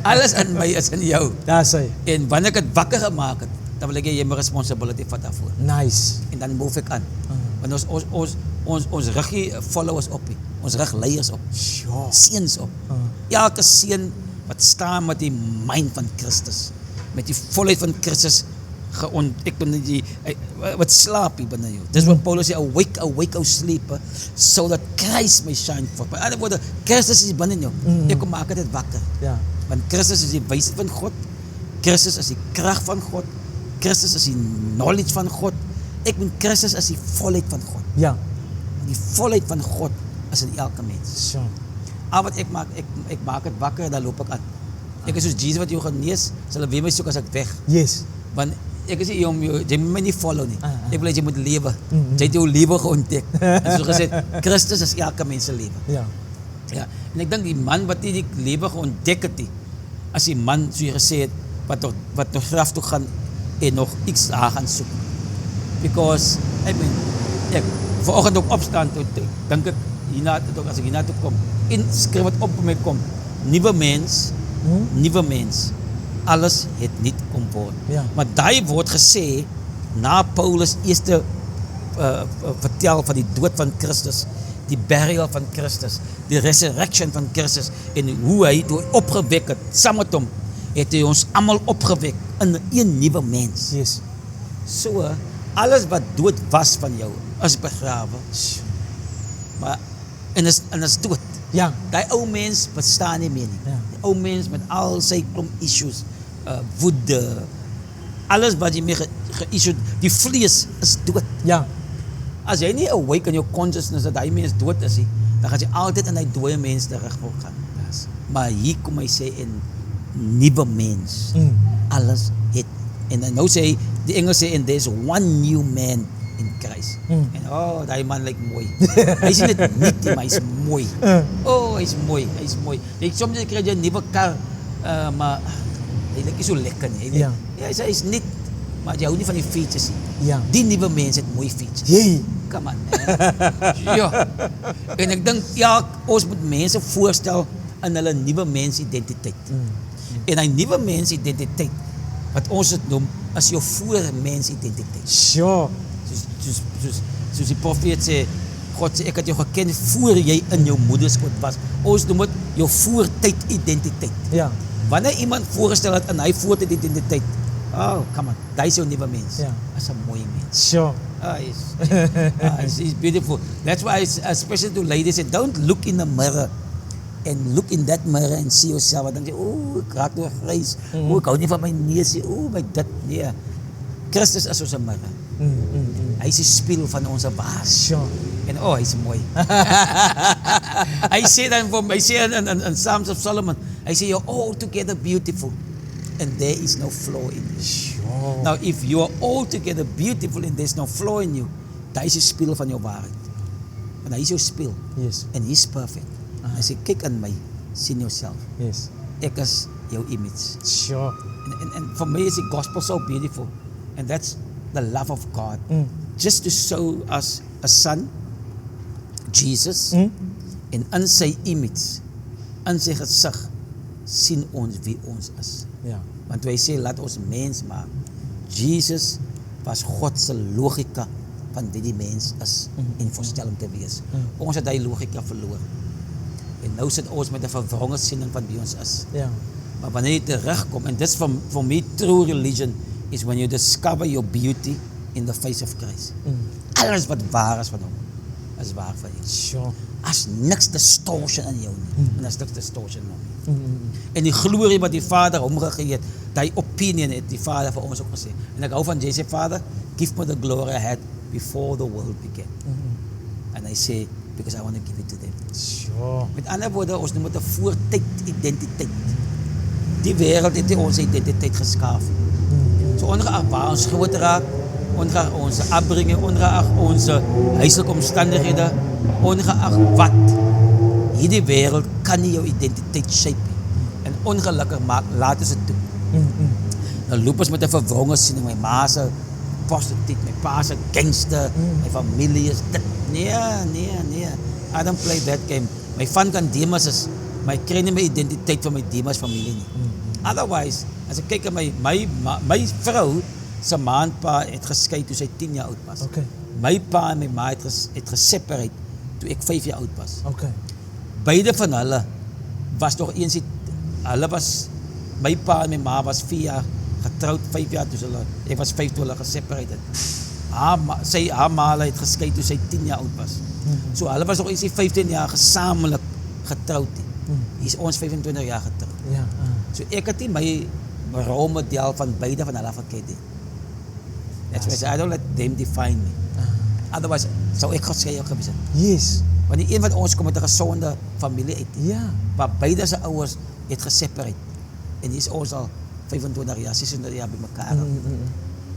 Alles in my is in jou. Daar's hy. En wanneer ek het wakker gemaak het, dan wil ek jy my responsibility vat daarvoor. Nice. En dan move ek aan. Want ons rig nie followers op nie. Ons rig leiers op. Sure. Seuns op. Elke seun wat staan met die mind van Christus, met die volheid van Christus ek ben die wat slaap hier binne jou. Dis wat Paulus sê, awake, O sleeper, so that Christ may shine forth. Met ander woorde, Christus is binne jou. Ek kom maak dit wakker. Ja. Want Christus is die wysheid van God. Christus is die krag van God. Christus is die knowledge van God. Ek bedoel Christus is die volheid van God. Ja. Die volheid van God is in elke mens. Sure. Al wat ek maak dit wakker en dan loop ek aan. Ek is soos Jesus wat jou genees, sal weer my soek as ek weg. Yes. Want ek is jy moet my nie follow nie. Ek wil jy moet lewe. Jy het jou lewe geontdek. En so gesê, Christus is elke mens se lewe. Ja. Ja. En ek dink die man wat nie die lewe geontdek het nie, as die man so jy gesê het wat nog graf toe gaan en nog iets daar gaan soek. Because ek vanoggend ook opstaan toe dink ek hierna toe as ek hierna toe kom. En skryf wat op my kom. Nuwe mens. Alles het nie kom word. Ja. Maar daai word gesê na Paulus eerste vertel van die dood van Christus, die burial van Christus, die resurrection van Christus en hoe hy toe opgewek het saam met hom, het hy ons almal opgewek in 'n nuwe mens. Yes. So alles wat dood was van jou is begrawe. Maar en is dood. Ja. Daai ou mens bestaan nie meer nie. Ja. Die ou mens met al sy klomp issues, woede, alles wat jy mee ge-issued, die vlees is dood. Ja. As jy nie awake in jou consciousness dat hy mens dood is nie, dan gaan jy altyd in hy dooie mens terug wil gaan. Yes. Maar hier kom hy sê in nuwe mens. Alles het. En nou sê die Engels sê, and there's one new man in Christ. En daai man lyk mooi. Hy is net niet, maar hy's mooi. Hy's mooi. Ek soms kry jy 'n nuwe kar, maar hy lyk nie so lekker nie. Ja. Ja, hy's niet, maar jy hou nie van die features nie. Ja. Die nuwe mens het mooi features. Hey. Come on. Ja. En ek dink ons moet mense voorstel in hulle nuwe mensidentiteit. En hy nuwe mensidentiteit wat ons dit noem as jou voor mensidentiteit. Sure. Soos die profeet sê, God sê ek het jou geken voor jy in jou moederskoot was. Ons noem dit jou voortyd identiteit. Ja. Wanneer iemand voorgestel het in hy voortyd identiteit, come on, daai is jou nuwe mens. Ja. As 'n mooi mens. Sure. It's beautiful. That's why, especially to ladies, say, don't look in the mirror and look in that mirror and see yourself. Dan sê, ek raak door grys. Ek hou nie van my neus nie. My dit. Nee. Christus is ons mirror. Hy is die spieël van ons baas. Sure. En hy is mooi. Hy sê dan hy sê in Psalms of Solomon, hy sê you're all together beautiful and there is no flaw in you. Sure. Now if you are all together beautiful and there's no flaw in you, daai is die spieël van jou waarheid. Want hy is jou spieël. Yes. And he's perfect. Hy sê kyk in my, sien yourself. Yes. Ek is jou image. Sure. And for me is the gospel so beautiful. And that's the love of God. Just to show us a son, Jesus, en in sy image, in sy gesig, sien ons wie ons is. Ja. Want hy sê, laat ons mens maak. Jesus was God se logika van wie die mens is en voorstel om te wees. Ons het die logika verloor. En nou sit ons met 'n verwronge siening van wie ons is. Ja. Maar wanneer jy terugkom, en dis for me true religion is when you discover your beauty in the face of Christ. Alles wat waar is van hom, is waar van jou. Sure. As niks distortion in jou nie. En as niks distortion in hom nie. En die glorie wat die Vader hom gegee het, die opinion het die Vader vir ons ook gesê. En ek hou van Jesus, Father, give me the glory I had before the world began. And I say, because I want to give it to them. Sure. Met ander woorde, ons noem dit 'n voortyd identiteit. Die wêreld het ons identiteit geskaaf. So ongeag waar ons groot raak, ongeag ons upbringing, ongeag ons huislike omstandighede, ongeag wat, hierdie wêreld kan nie jou identiteit shape nie. En ongelukkig laat ons dit toe. Dan loop ons met 'n verwronge siening, my ma se prostituut, my pa se gangster, my familie is dit. Nee. I don't play that game. My van kan Demas is, maar ek kry nie my identiteit van my Demas familie nie. Otherwise, as ek kyk aan my vrou se maandpa het geskei toe sy 10 jaar oud was. Okay. My pa en my ma het geseparate toe ek 5 jaar oud was. Okay. Beide van hulle was nog eens, hulle was, my pa en my ma was 4 jaar getroud, 5 jaar toe hulle, ek was 5 toe hulle geseparate het. Haar ma het geskei toe sy 10 jaar oud was. So hulle was nog eens 15 jaar gesamentlik getroud. Hier is ons 25 jaar getroud. Ja. So ek het nie my rolmodel van beide van hulle geken nie. That's why I say, I don't let them define me. Otherwise, sou ek geskei ook gewees het. Yes. Want die een van ons kom uit 'n gesonde familie uit. Ja. Maar beide se ouers het geseparate. En dis ons al 25 jaar, 26 jaar by mekaar.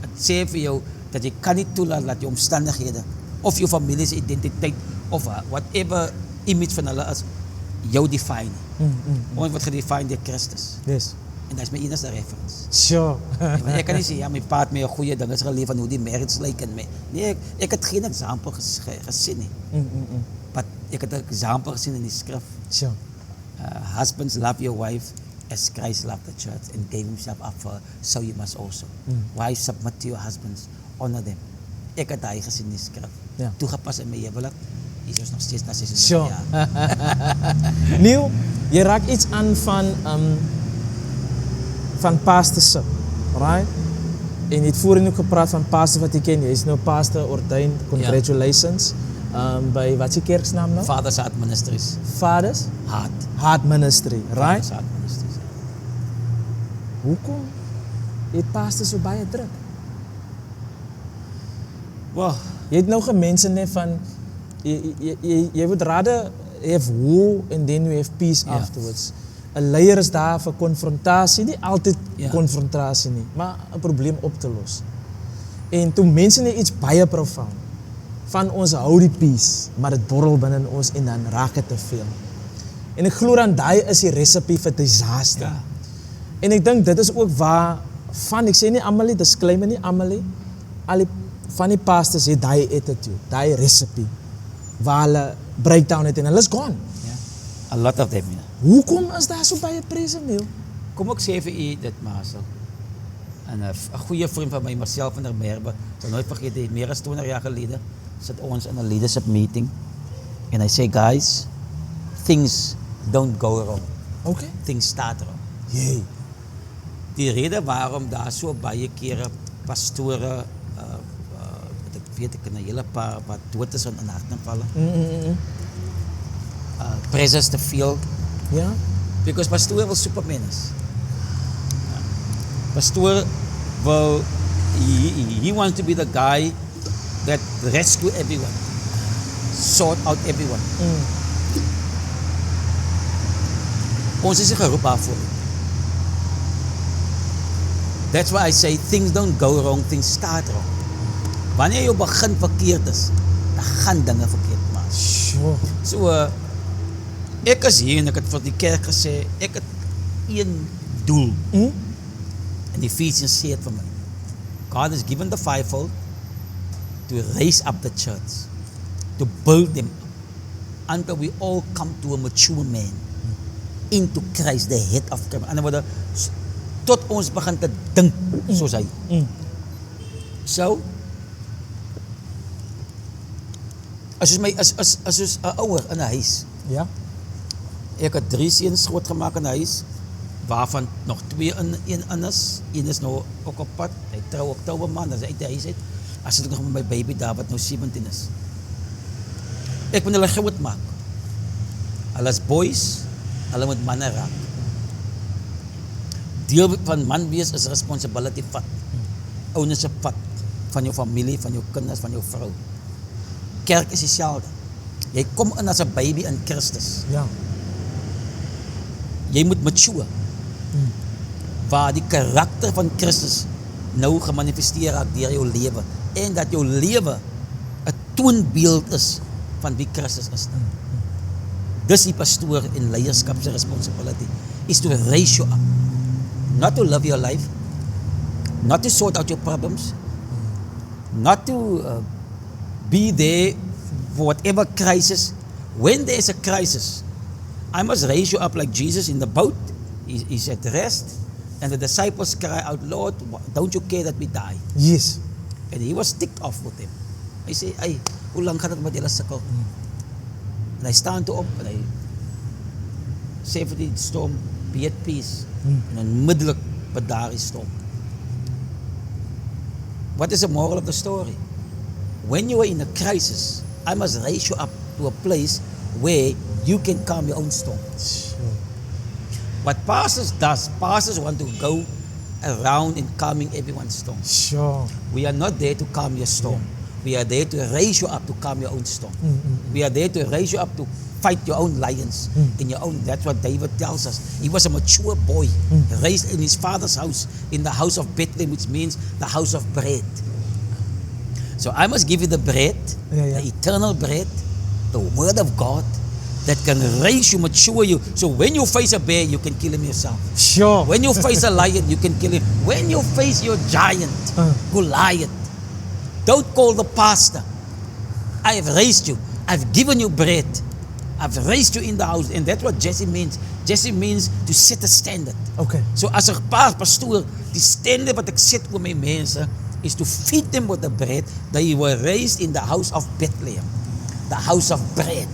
Ek sê vir jou dat jy kan nie toelaat dat jou omstandighede of jou familie se identiteit of whatever image van hulle is jou define. Ons word gedefine deur Christus. Yes. En dat is my enigste reference. Sure. Want ek kan nie sê, ja, my pa het my 'n goeie dinge geleef van hoe die marriage lyk en my. Nee, ek het geen example gesien nie. Maar ek het 'n example gesien in die skrif. Sure. Husbands, love your wife as Christ loved the church and gave himself up for her, so you must also. Wives, submit to your husbands, honor them. Ek het daai gesien in die skrif. Ja. Toegepas in my huwelik. Hier is nog steeds na 26 Sure. jaar. Neil, jy raak iets aan van pastorship, right? En jy het voorheen ook gepraat van pastor wat jy ken. Jy is nou pastor ordained. Congratulations. By wat is die kerksnaam nou? Father's Heart Ministries. Father's Heart Ministry, right? Father's Heart Ministries. Hoekom het pastor so baie druk? Well, Jy het nou gemention net van jy would rather have war and then you have peace afterwards. 'n Leier is daar vir konfrontasie, nie altyd konfrontasie nie, maar 'n probleem op te los. En toe mense net iets baie profound van ons hou die peace, maar dit borrel binne in ons en dan raak dit te veel. En ek glo dan daai is die recipe vir disaster. Ja. En ek dink dit is ook waar van, ek sê nie almal nie, disclaimer nie almal nie, al die van die pastors het daai attitude, daai recipe waar hulle breakdown het en hulle is gone. A lot of them, Hoekom is daar so baie prese, Neil? Kom ek sê vir u dit, Marcel. En 'n goeie vriend van my, Marcel van der Merwe, sal nooit vergeet, hy meer as 20 jaar gelede sit ons in 'n leadership meeting en hy sê, guys, things don't go wrong. Okay. Things start wrong. Jee. Die rede waarom daar so baie kere pastore ek weet ek 'n hele paar wat dood is in hartaanvalle. Pressures te feel. Ja? Because pastoor wil superman is. Pastoor wil, he wants to be the guy that rescue everyone, sort out everyone. Ons is geroep daarvoor. That's why I say things don't go wrong, things start wrong. Wanneer jy begin verkeerd is, dan gaan dinge verkeerd maak. Sure. So, ek is hier en ek het vir die kerk gesê, ek het een doel. En Ephesians sê het vir my. God has given the fivefold to raise up the church, to build them until we all come to a mature man, into Christ, the head of Christ. In ander woorde, tot ons begin te dink soos hy. So, as ons 'n ouer in 'n huis. Ja. Ek het 3 seuns groot gemaak in 'n huis, waarvan nog 2 in is. Een is nou ook op pad. Hy trou Oktober maand, as hy uit die huis uit. As ek nog met my baby daar wat nou 17 is. Ek moet hulle groot maak. Hulle is boys, hulle moet manne raak. Deel van man wees is responsibility vat. Ownership vat van jou familie, van jou kinders, van jou vrou. Kerk is dieselfde. Jy kom in as 'n baby in Christus. Ja. Jy moet mature. Waar die karakter van Christus nou gemanifesteer raak deur jou lewe. En dat jou lewe 'n toonbeeld is van wie Christus is. Dis die pastoor en leierskap se responsibility, is to raise you up. Not to live your life, not to sort out your problems, not to be there for whatever crisis. When there is a crisis, I must raise you up like Jesus in the boat. He's at rest. And the disciples cry out, Lord, don't you care that we die? Yes. And he was ticked off with them. Hy sê, "Ai, hoe lank gaan dit met julle sukkel?" En hy staan toe op en hy sê vir die storm, "Be at peace." En onmiddellik bedaar die storm. What is the moral of the story? When you are in a crisis, I must raise you up to a place where you can calm your own storm. Sure. What pastors does, pastors want to go around in calming everyone's storm. Sure. We are not there to calm your storm. We are there to raise you up to calm your own storm. We are there to raise you up to fight your own lions in your own. That's what David tells us. He was a mature boy, raised in his father's house, in the house of Bethlehem, which means the house of bread. So I must give you the bread, the eternal bread, the word of God, that can raise you, mature you. So when you face a bear, you can kill him yourself. Sure. When you face a lion, you can kill him. When you face your giant, Goliath, don't call the pastor. I have raised you. I've given you bread. I've raised you in the house. And that's what Jesse means. Jesse means to set a standard. Okay. So as 'n pastoor, die standard wat ek set oor my mense is to feed them with the bread that you were raised in the house of Bethlehem, the house of bread,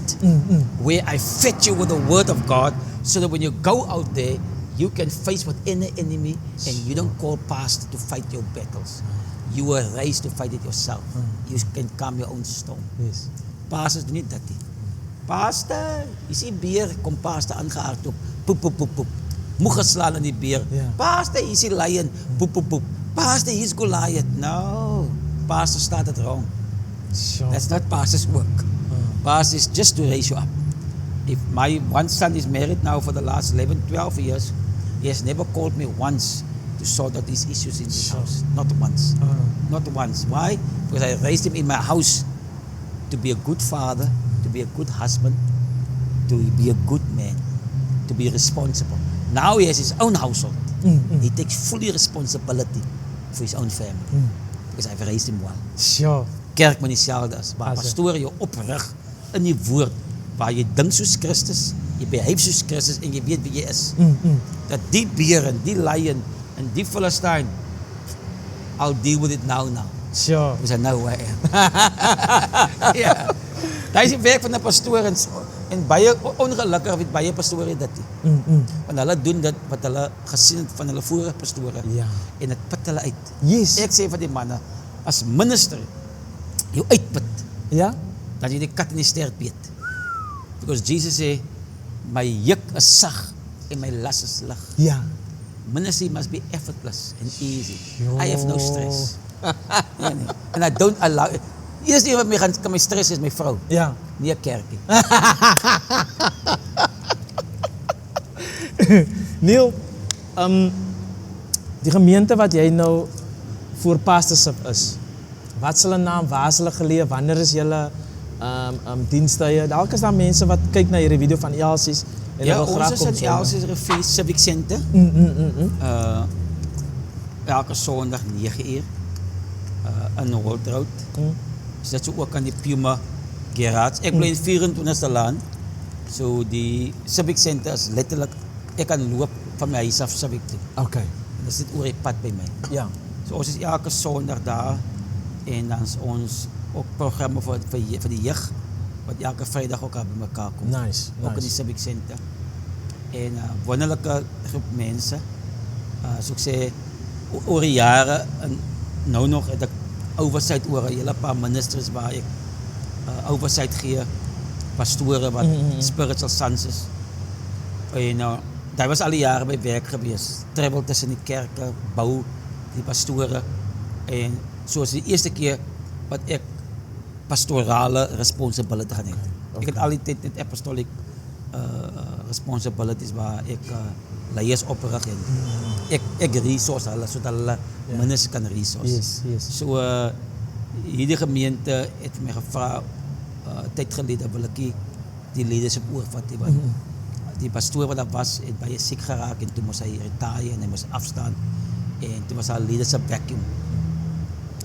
where I fed you with the word of God, so that when you go out there, you can face with any enemy, and you don't call pastor to fight your battles. You were raised to fight it yourself. You can calm your own storm. Yes. Pastors doen nie dit nie. Pastor, jy sien beer, kom pastor aangehardloop, poep poep poep poep. Moeg geslaan aan die beer. Ja. Pastor, jy sien lion, poep poep poep. Pastor, he's Goliath. No, pastor started wrong. Sure. That's not pastor's work. Pastor is just to raise you up. If my one son is married now for the last 11, 12 years, he has never called me once to sort out these issues in this house. Not once. Not once. Why? Because I raised him in my house to be a good father, to be a good husband, to be a good man, to be responsible. Now he has his own household. He takes fully responsibility for his own family. Because I've raised him well. Sure. Kerk moet dieselfde as, waar pastoor jou oprig in die woord, waar jy dink soos Christus, jy behuif soos Christus en jy weet wie jy is. Dat die beer en die lion en die Philistine, I'll deal with it now. Sure. Because I know who I am. Ja. Dit is die werk van 'n pastoor en baie ongelukkig weet baie pastore dit nie. Want hulle doen dit wat hulle gesien het van hulle vorige pastore. Ja. En dit put hulle uit. Yes. Ek sê vir die manne, as minister, jy uitput, Ja. dat jy die kat in die stert beet. Because Jesus sê, my juk is sag en my las is lig. Ja. Ministry must be effortless and easy. Jo. I have no stress. Ja, nee. And I don't allow it. Eerst die wat my gaan kan my stress is my vrou. Ja. Nie 'n kerkie. Neil, die gemeente wat jy nou voor pastorship is, wat is hulle naam, waar is hulle geleë, wanneer is julle dienstye? Dalk is daar mense wat kyk na hierdie video van Elsies en Ja, hulle wil ons graag is kom in sien. Elsies Rivier Civic Center. Elke Sondag 9 uur. In Holt Road. Is dit so ook aan die Puma Garage. Ek bly in 24ste laan. So die Civic Center is letterlik, ek kan loop van my huis af Civic toe. Okay. En dit sit oor die pad by my. Ja. So ons is elke Sondag daar en dan is ons ook programme vir die jeug wat elke Vrydag ook by mekaar kom. Nice. Ook in die Civic Center. En wonderlike groep mense. So ek sê, oor die jare, en nou nog het ek oversight oor 'n hele paar ministers waar ek oversight gee, pastore wat spiritual sons is. En daar was al die jare by werk gewees. Travel tussen die kerke, bou die pastore. En soos die eerste keer wat ek pastorale responsibility gaan hê. Ek het al die tyd met apostolic responsibilities waar ek leiers oprig en ek resource hulle sodat hulle ministers kan resource. Yes. So hierdie gemeente het vir my gevra tyd gelede wil ek die leadership oorvat. Die pastoor wat daar was het baie siek geraak en toe moes hy retire en hy moes afstaan en toe was haar leadership vacuum.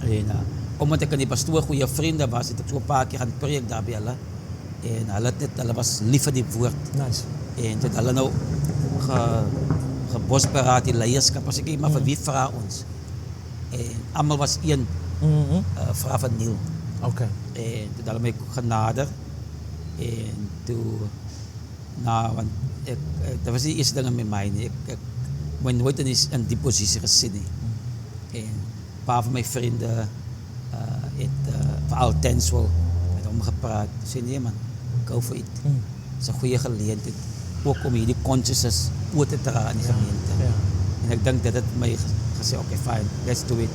En omdat ek aan die pastoor goeie vriende was, het ek so 'n paar keer gaan preek daar by hulle en hulle was lief vir die woord. Nice. En dit hulle nou gebosberaad, die leierskap. As ek kyk, maar vir wie vra ons? En almal was een vra van Neil. Okay. En toe daarmee ek genader. En toe, want dat was die eerste ding in my my nie. Ek ben nooit in die posisie gesit nie. En een paar van my vriende het veral Tenswell met hom gepraat. Sê nee man, go for it. Dis 'n goeie geleentheid ook om hierdie consciousness oor te dra in die gemeente. Ja. En ek dink dit het my gesê, okay, fine, let's do it.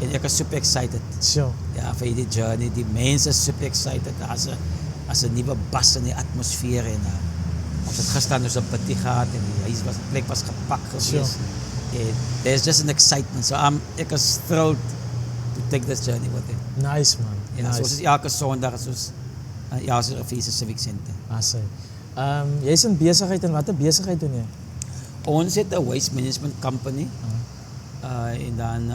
En ek is super excited. Sure. Ja, vir hierdie journey. Die mense is super excited. As 'n nuwe bas in die atmosfeer en ons het gister ons 'n party gehad en die huis was, plek was gepak gewees. Sure. And there's just an excitement. So ek is thrilled to take this journey with him. Nice man. Ja, nice. soos elke Sondag soos Jasper Rivier Civic Center. Asai. Jy's in besigheid en watter besigheid doen jy? Ons het 'n waste management company. En dan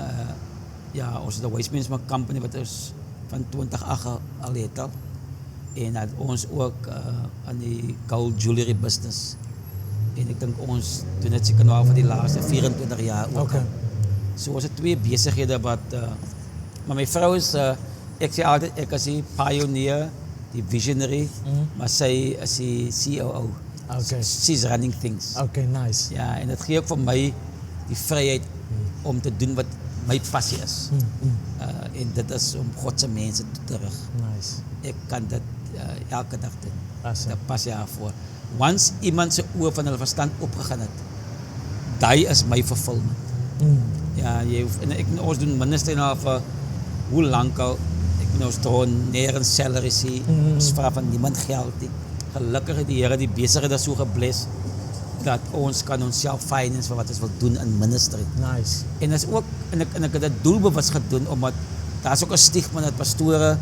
ons het 'n waste management company wat ons van 2008 al het al. En dat ons ook aan die gold jewelry business. En ek dink ons doen dit seker nou al vir die laaste 24 jaar ook. Okay. So ons het twee besighede wat maar my vrou is ek sê altyd ek is die pioneer, die visionary, maar sy is die COO. Okay. She's running things. Okay, nice. Ja, en dit gee ook vir my die vryheid om te doen wat my passie is. En dit is om God se mense toe te rig. Nice. Ek kan dit elke dag doen. Awesome. Dit pas jy voor. Once iemand se oë van hulle verstand opgegaan het, daai is my fulfillment. Ja, ons doen ministry nou vir hoe lank al. Ek bedoel ons droom nêrens salary sien. Ons vra van niemand geld nie. Gelukkig het die Here die besigheid so gebless dat ons kan onsself finance vir wat ons wil doen in ministry. Nice. En is ook en ek het dit doelbewus gedoen omdat daar's ook 'n stigma dat pastore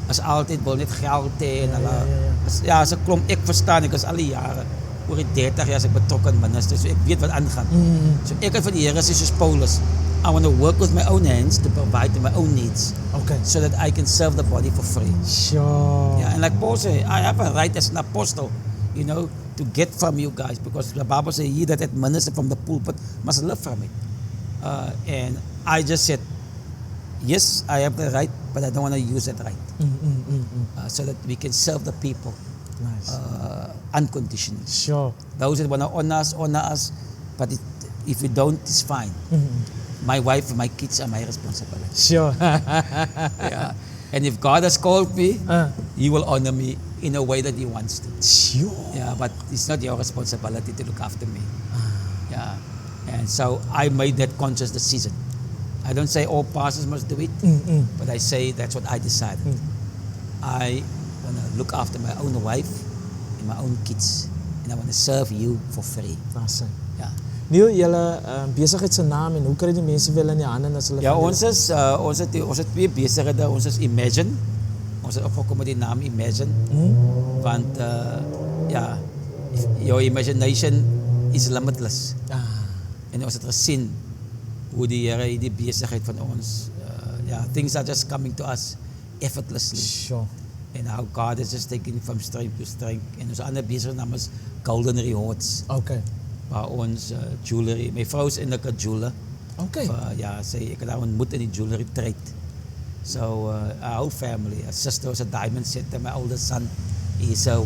is altyd wil net geld hê en hulle as 'n klomp ek verstaan ek is al die jare oor die 30 jaar as ek betrokke in ministry, so ek weet wat aangaan. So ek het vir die Here sê soos Paulus, I want to work with my own hands to provide my own needs. Okay. So that I can serve the body for free. Sure. Yeah, and like Paul said, I have a right as an apostle, to get from you guys, because the Bible says, he that administers from the pulpit must live from it. And I just said, yes, I have the right, but I don't want to use that right. So that we can serve the people Nice. Unconditionally. Sure. Those that want to honor us, but if we don't, it's fine. My wife and my kids are my responsibility. Sure. Yeah. And if God has called me, He will honor me in a way that He wants to. Sure. Yeah, but it's not your responsibility to look after me. Yeah. And so I made that conscious decision. I don't say all pastors must do it, but I say that's what I decided. I want to look after my own wife and my own kids, and I want to serve you for free. Awesome. Ja. Neil, julle besigheid se naam en hoe kry die mense wel in die hande as hulle Ja, ons het twee besighede. Ons is Imagine. Ons het opgekom met die naam Imagine. Want your imagination is limitless. En ons het gesien hoe die Here die besigheid van ons things are just coming to us effortlessly. Sure. And how God is just taking from strength to strength. En ons ander besigheid naam is Golden Rewards. Okay. Waar ons jewelry, my vrou is eintlik 'n jeweler. Okay. Ek het haar ontmoet in die jewelry trade. So our whole family, our sister was a diamond setter, my oldest son is a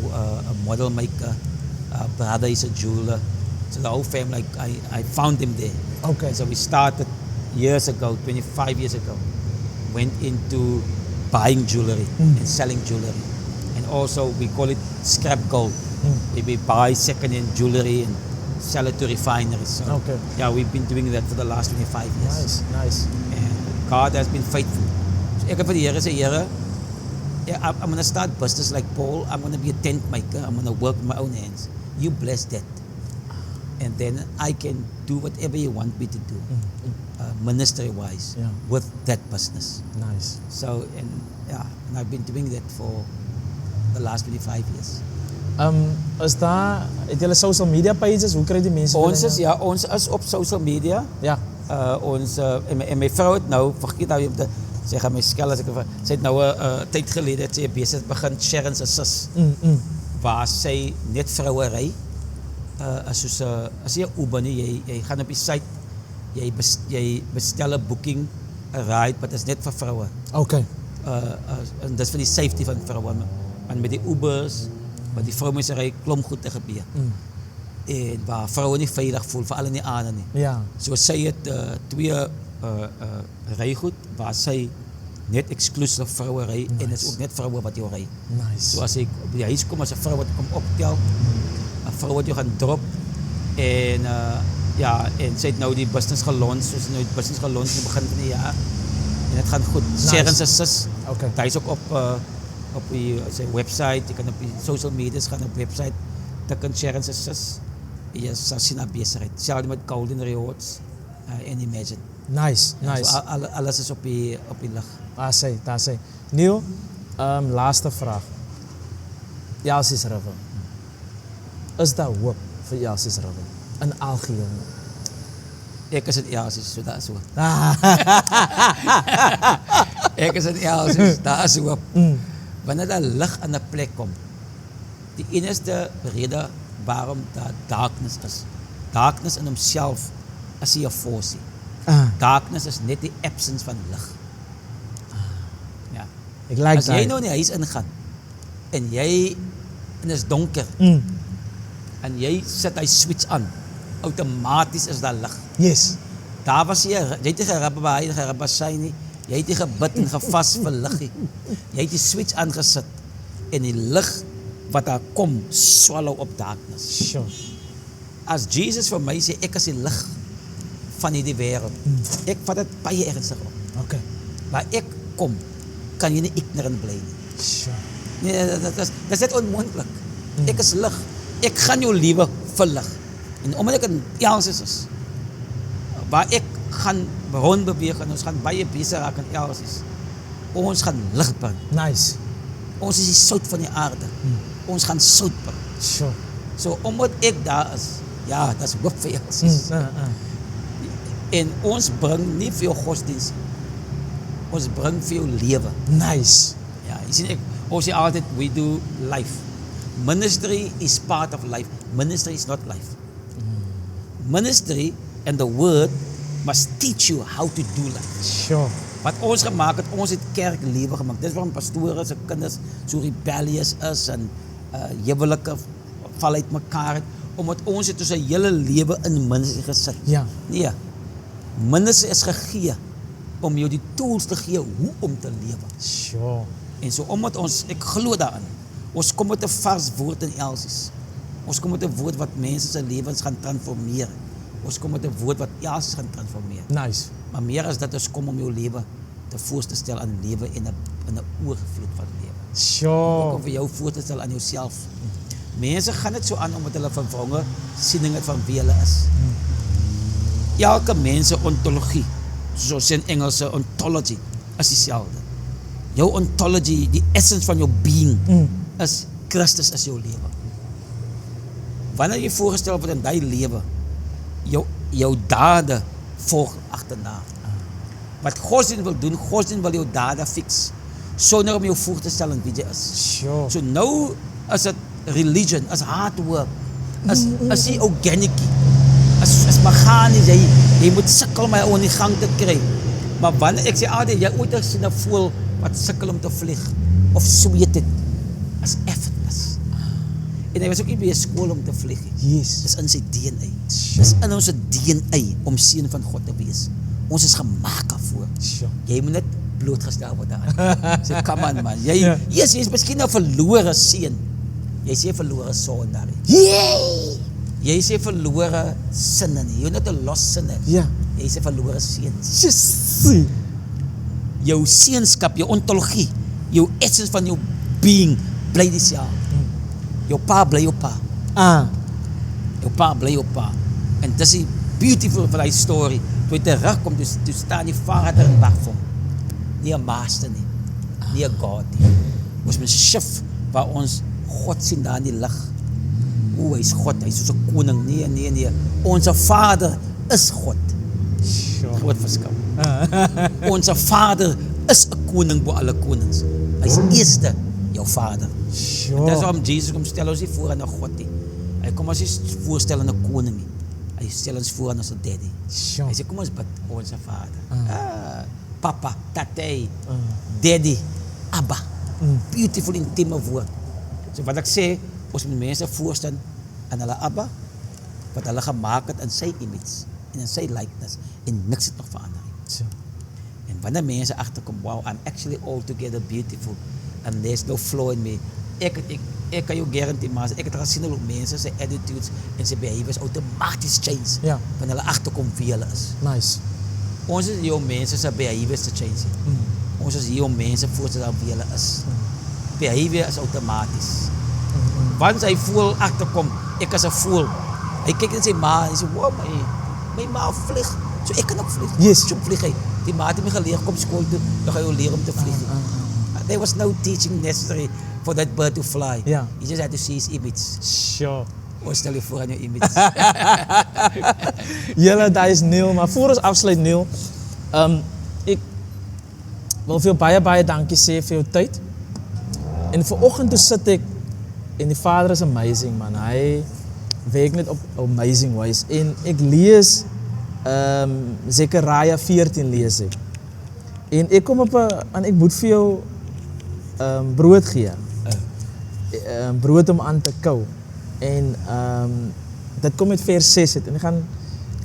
model maker, brother is a jeweler. So the whole family, I found him there. Okay. So we started years ago, 25 years ago, went into buying jewelry and selling jewelry. And also we call it scrap gold. We buy second-hand jewelry and sell it to refineries. So, Okay. yeah, we've been doing that for the last 25 years. Nice. And God has been faithful. So ek het vir die Here sê, Here, I'm going to start business like Paul. I'm going to be a tent maker. I'm going to work with my own hands. You bless that. And then I can do whatever you want me to do, ministry-wise, with that business. Nice. So, and I've been doing that for the last 25 years. Het julle social media pages? Hoe kry die mense? Ons is op social media. Ja. En my vrou het nou, vergeet nou om te sê, gaan my skel as ek sy het nou 'n tyd gelede het sy besig begin Sharon's Assist. Waar sy net vroue ry as jy 'n Uber nie, jy gaan op die site, jy bestel 'n booking, 'n ride, wat is net vir vroue. Okay. En dis vir die safety van vroue. Want met die Ubers, wat die vroumense ry, klomp goed te gebeur. En waar vroue nie veilig voel, veral in die aande nie. Ja. So sy het 2 rygoed waar sy net exclusive vroue ry en dit is ook net vroue wat jou ry. Nice. So as jy op die huis kom as 'n vrou wat kom optel, 'n vrou wat jou gaan drop en en sy het nou die business gelons, soos nou die business gelons in die begin van die jaar. En dit gaan goed. Nice. Share en sis. Okay. Hy is ook op die sy website, jy kan op die social media's gaan op website, tik in Share en sis. Jy sal sien haar besigheid. Selfs met Golden Rewards en Imagine. Nice. So, alles is op die lig. Daar sê. Neil, laaste vraag. Elsie's River. Is daar hoop vir Elsie's River in algeheel? Ek is in Elsie's, so daar is hoop. Ek is in Elsie's, daar is hoop. Wanneer daar lig aan 'n plek kom, die enigste rede waarom daar darkness is. Darkness in homself is nie 'n force nie. Darkness is net die absence van lig. Ja. Ek like as jy dat. nou in die huis ingaan en en is donker en jy sit hy switch aan, outomaties is daar lig. Yes. Daar was jy het nie gerabbe by hy gerabbe sy nie. Jy het nie gebid en gevas vir lig nie. Jy het die switch aangesit en die lig wat daar kom swallow op darkness. Sure. As Jesus vir my sê ek is die lig van hierdie wêreld. Ek vat dit baie ernstig op. Okay. Waar ek kom, kan jy nie ignorant bly nie. Sure. Nee, dat is net onmoontlik. Ek is lig. Ek gaan jou lewe verlig. En omdat ek in Elsies is, waar ek gaan rondbeweeg en ons gaan baie besig raak in Elsies. Ons gaan lig bring. Nice. Ons is die sout van die aarde. Ons gaan sout bring. Sure. So omdat ek daar is, ja, dat is hoop vir Elsies. En ons bring nie vir jou godsdienst, ons bring vir jou lewe. Nice. Ja, jy sien ons sê altyd, we do life. Ministry is part of life. Ministry is not life. Ministry and the word must teach you how to do life. Sure. Wat ons gemaak het, ons het kerk lewe gemaak. Dis waarom pastore se kinders so rebellious is en huwelike val uit mekaar het, omdat ons het ons hele lewe in ministry gesit. Ja. Nee. Ministry is gegee om jou die tools te gee hoe om te lewe. Sure. En so omdat ek glo daarin, ons kom met 'n vars woord in Elsies. Ons kom met 'n woord wat mense se lewens gaan transformeer. Ons kom met 'n woord wat Elsies gaan transformeer. Nice. Maar meer as dat ons kom om jou lewe te voor te stel aan lewe en 'n oorvloed van lewe. Ook Sure. om vir jou voor te stel aan jouself. Mense gaan dit so aan omdat hulle vervronge siening het van wie hulle is. Elke mens se ontologie, soos ons in Engels ontology, is dieselfde. Jou ontology, die essence van jou being, is Christus is jou lewe. Wanneer jy voorgestel word in daai lewe, jou dade volg agterna. Wat godsdienst wil doen, godsdienst wil jou dade fix, sonder om jou voor te stel in wie jy is. Sure. So nou is dit religion, is hard work, is die organic, is mechanisch, jy moet sukkel om my in die gang te kry. Maar wanneer ek sê altyd, jy ooit gesien 'n voël wat sukkel om te vlieg of sweet het, is effortless. En hy was ook nie by 'n skool om te vlieg nie. Yes. Dis in sy DNA. Dis in ons DNA om seun van God te wees. Ons is gemaak daarvoor. Sure. Jy moet net blootgestel word daaraan. Sê, come on man. Jy is miskien 'n verlore seun. Jy sê verlore sondaar. Yay! Jy sê verlore sinne nie. You're not a lost sinner. Ja. Jy sê verlore seun. Yes. Jou seunskap, jou ontologie, jou essence van jou being bly dieselfde. Jou pa bly jou pa. Jou pa bly jou pa. En dis die beautiful van die story. Toe hy terugkom, toe staan die vader in wag vir hom. Nie 'n master nie. Nie 'n God nie. Ons moet shift waar ons God sien daar in die lig. O, hy's God, hy's soos 'n koning. Nee. Ons Vader is God. Sure. Groot verskil. Ons Vader is 'n koning bo alle konings. Hy's eerste jou Vader. Sure. Dis waarom Jesus kom stel ons nie voor aan 'n God nie. Hy kom as 'n voorstellende koning nie. Hy stel ons voor aan ons daddy. Sure. Hy sê kom ons bid ons Vader. Papa, tatay, daddy, Abba. Beautiful intieme woord. So wat ek sê, ons moet mense voorstel aan hulle Abba wat hulle gemaak het in sy image en in sy likeness en niks het nog verander nie. Sure. En wanneer mense agterkom, wow, I'm actually altogether beautiful and there's no flaw in me. Ek kan jou guarantee, maar ek het gesien hoe mense sy attitudes en sy behaviors outomaties change Ja. wanneer hulle agterkom wie hulle is. Nice. Ons is hier om mense sy behaviors te change. Ons is hier om mense voor te stel wie hulle is. Behavior is outomaties. Wanneer hy voel agterkom, ek is 'n fool. Hy kyk in sy ma en hy sê, wow, my ma vlieg. So ek kan ook vlieg. Yes. So vlieg hy. Die ma het my geleer, kom skool toe, dan ga jy leer om te vlieg. There was no teaching necessary for that bird to fly. Ja. You just had to see his image. Sure. Ons stel je voor aan jou image. Julle, daar is Neil, maar voor ons afsluit Neil, ek wil vir jou baie dankie sê vir jou tyd. En vanoggend toe sit ek en die Vader is amazing man. Hy werk net op amazing ways en ek lees Zechariah 14 lees ek. En ek kom op en ek moet vir jou brood gee. Brood om aan te kou. En dit kom met vers 6 uit en ek gaan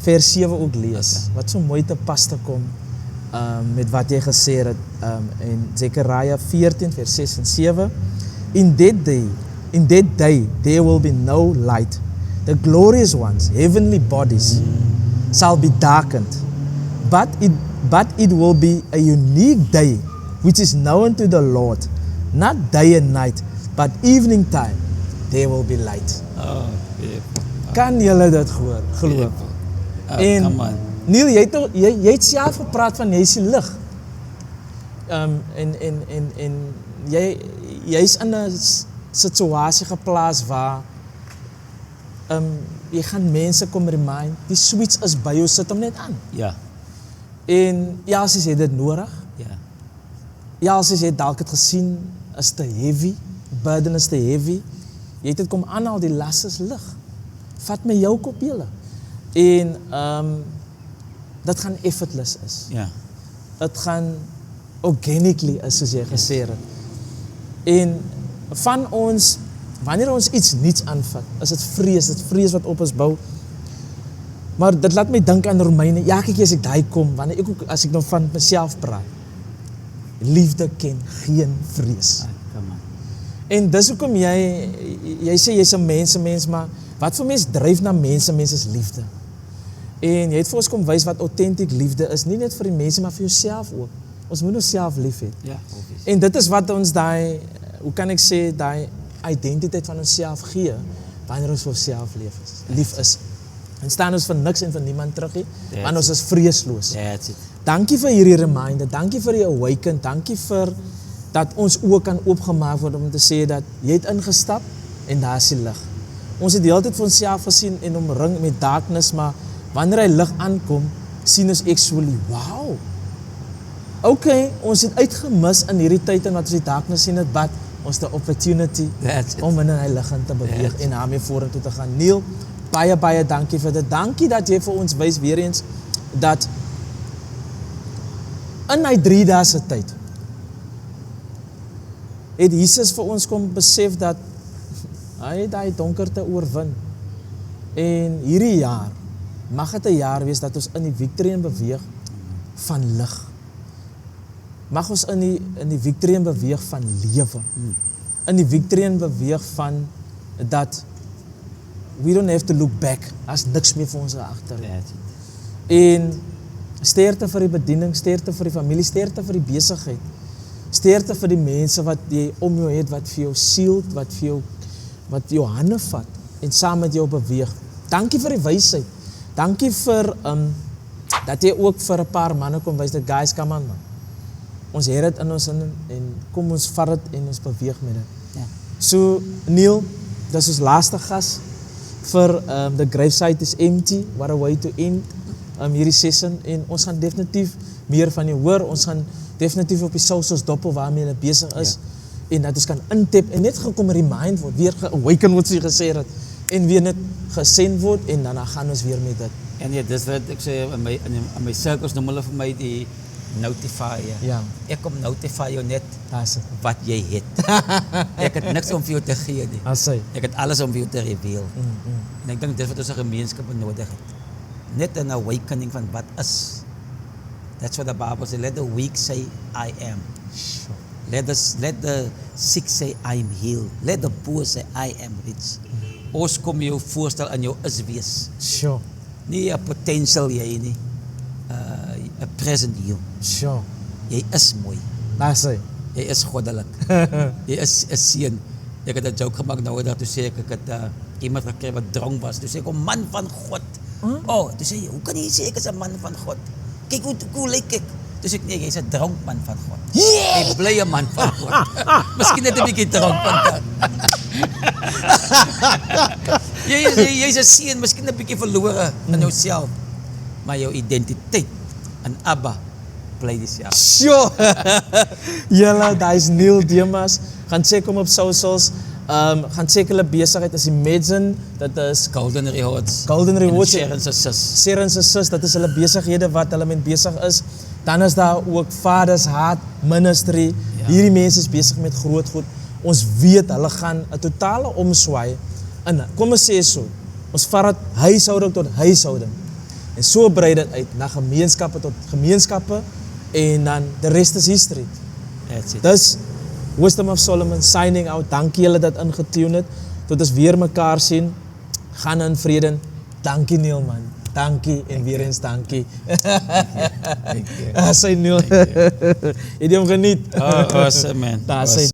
vers 7 ook lees. Okay. Wat so mooi te pas te kom met wat jy gesê het in Zechariah 14 vers 6 en 7. In that day there will be no light. The glorious ones, heavenly bodies shall be darkened. But it will be a unique day which is known to the Lord. Not day and night, but evening time there will be light. Oh, Kan julle dit glo? En come on. Neil, jy het self gepraat van jy is die lig. En jy's in 'n situasie geplaas waar jy gaan mense kom remind, die switch is by jou, sit hom net aan. Ja. En Elsies het dit nodig. Ja. Elsies het dalk het gesien is te heavy, burden is te heavy. Jy het dit kom aanhaal, die las is lig. Vat my jou kop julle. En dit gaan effortless is. Ja. Dit gaan organically is soos jy gesê het. En van ons, wanneer ons iets niets aanvat, is dit vrees wat op ons bou. Maar dit laat my dink aan Romeine. Elke keer as ek daai kom, wanneer ek ook as ek nou van myself praat. Liefde ken geen vrees. Come on. En dis hoekom jy sê jy's 'n mens, maar wat vir mens dryf na mense is liefde. En jy het vir ons kom wys wat autentiek liefde is, nie net vir die mense, maar vir jouself ook. Ons moet onsself lief hê. Ja, obvious. En dit is wat ons daai, hoe kan ek sê, daai identiteit van onsself gee, wanneer ons vir onsself lief is. En staan ons vir niks en vir niemand terug nie, want ons is vreesloos. That's it. Dankie vir hierdie reminder, dankie vir die awaken, dankie vir dat ons oë kan oopgemaak word om te sê dat jy het ingestap en daar is die lig. Ons het die hele tyd vir onsself gesien en omring met darkness, maar wanneer hy lig aankom, sien ons actually, wow. Okay, ons het uitgemis in hierdie tyd en wat ons die darkness sien het, but ons het 'n opportunity om in hy lig in te beweeg en daarmee vorentoe te gaan. Neil, baie dankie vir dit. Dankie dat jy vir ons wys weer eens dat in hy 3 dae se tyd het Jesus vir ons kom besef dat hy het daai donkerte oorwin. En hierdie jaar mag dit 'n jaar wees dat ons in die victory beweeg van lig. Mag ons in die victory beweeg van lewe. In die victory beweeg van dat we don't have to look back. As niks meer vir ons agter. En sterkte vir die bediening, sterkte vir die familie, sterkte vir die besigheid. Sterkte vir die mense wat jy om jou het, wat vir jou siel, wat jou hande vat en saam met jou beweeg. Dankie vir die wysheid. Dankie vir dat jy ook vir 'n paar manne kom wys dat guys, come on man. Ons het dit in ons en kom ons vat dit en ons beweeg met dit. Ja. So Neil, dis ons laaste gas vir the gravesite is empty. What a way to end hierdie session en ons gaan definitief meer van jou hoor. Ons gaan definitief op die socials doppel waarmee hulle besig is en dat ons kan intap en net gekom remind word, weer geawaken word soos jy gesê het en weer net gesend word en dan gaan ons weer met dit. En ja, dis wat ek sê in my cirkels noem hulle vir my die notifier. Ja. Ek kom notify jou net As wat jy het. Ek het niks om vir jou te gee nie. hy. Ek het alles om vir jou te reveal. En ek dink dis wat ons 'n gemeenskap nodig het. Net 'n awakening van wat is. That's what the Bible says. Let the weak say, I am. Sure. Let the sick say, I am healed. Let the poor say, I am rich. Ons kom jou voorstel aan jou is wees. Sure. Nie 'n potential jy nie. 'n present you. Sure. Jy is mooi. As hy. Jy is goddelik. Jy is 'n seun. Ek het 'n joke gemaak nou dat toe sê ek het iemand gekry wat dronk was. Toe sê ek 'n man van God. Oh, toe sê jy, hoe kan jy sê ek is 'n man van God? Kyk hoe lyk ek. Toe sê ek nee, jy's 'n dronk man van God. Jy bly 'n man van God. Miskien net 'n bietjie dronk vandag. Jy's 'n seun, miskien 'n bietjie verlore in jouself, maar jou identiteit in Abba bly dieselfde. Sure. Julle, daai's Neil Demas. Gaan check hom op socials. Gaan check hulle besigheid as Imagine. Dit is Golden Rewards. Golden Rewards. Sharon se sus. Sharon se sus, dit is hulle besighede wat hulle mee besig is. Dan is daar ook Father's Heart Ministry. Ja. Hierdie mense is besig met groot goed. Ons weet hulle gaan 'n totale omswaai in, kom ons sê so, ons vat dit huishouding tot huishouding. En so brei dit uit na gemeenskappe tot gemeenskappe en dan the rest is history. That's it. Dus Wisdom of Solomon signing out. Dankie julle dat ingetune het. Tot ons weer mekaar sien. Gaan in vrede. Dankie Neil man. Dankie en weer eens dankie. Thank you. Sy Neil. Het jy hom geniet? Awesome man. Daar sy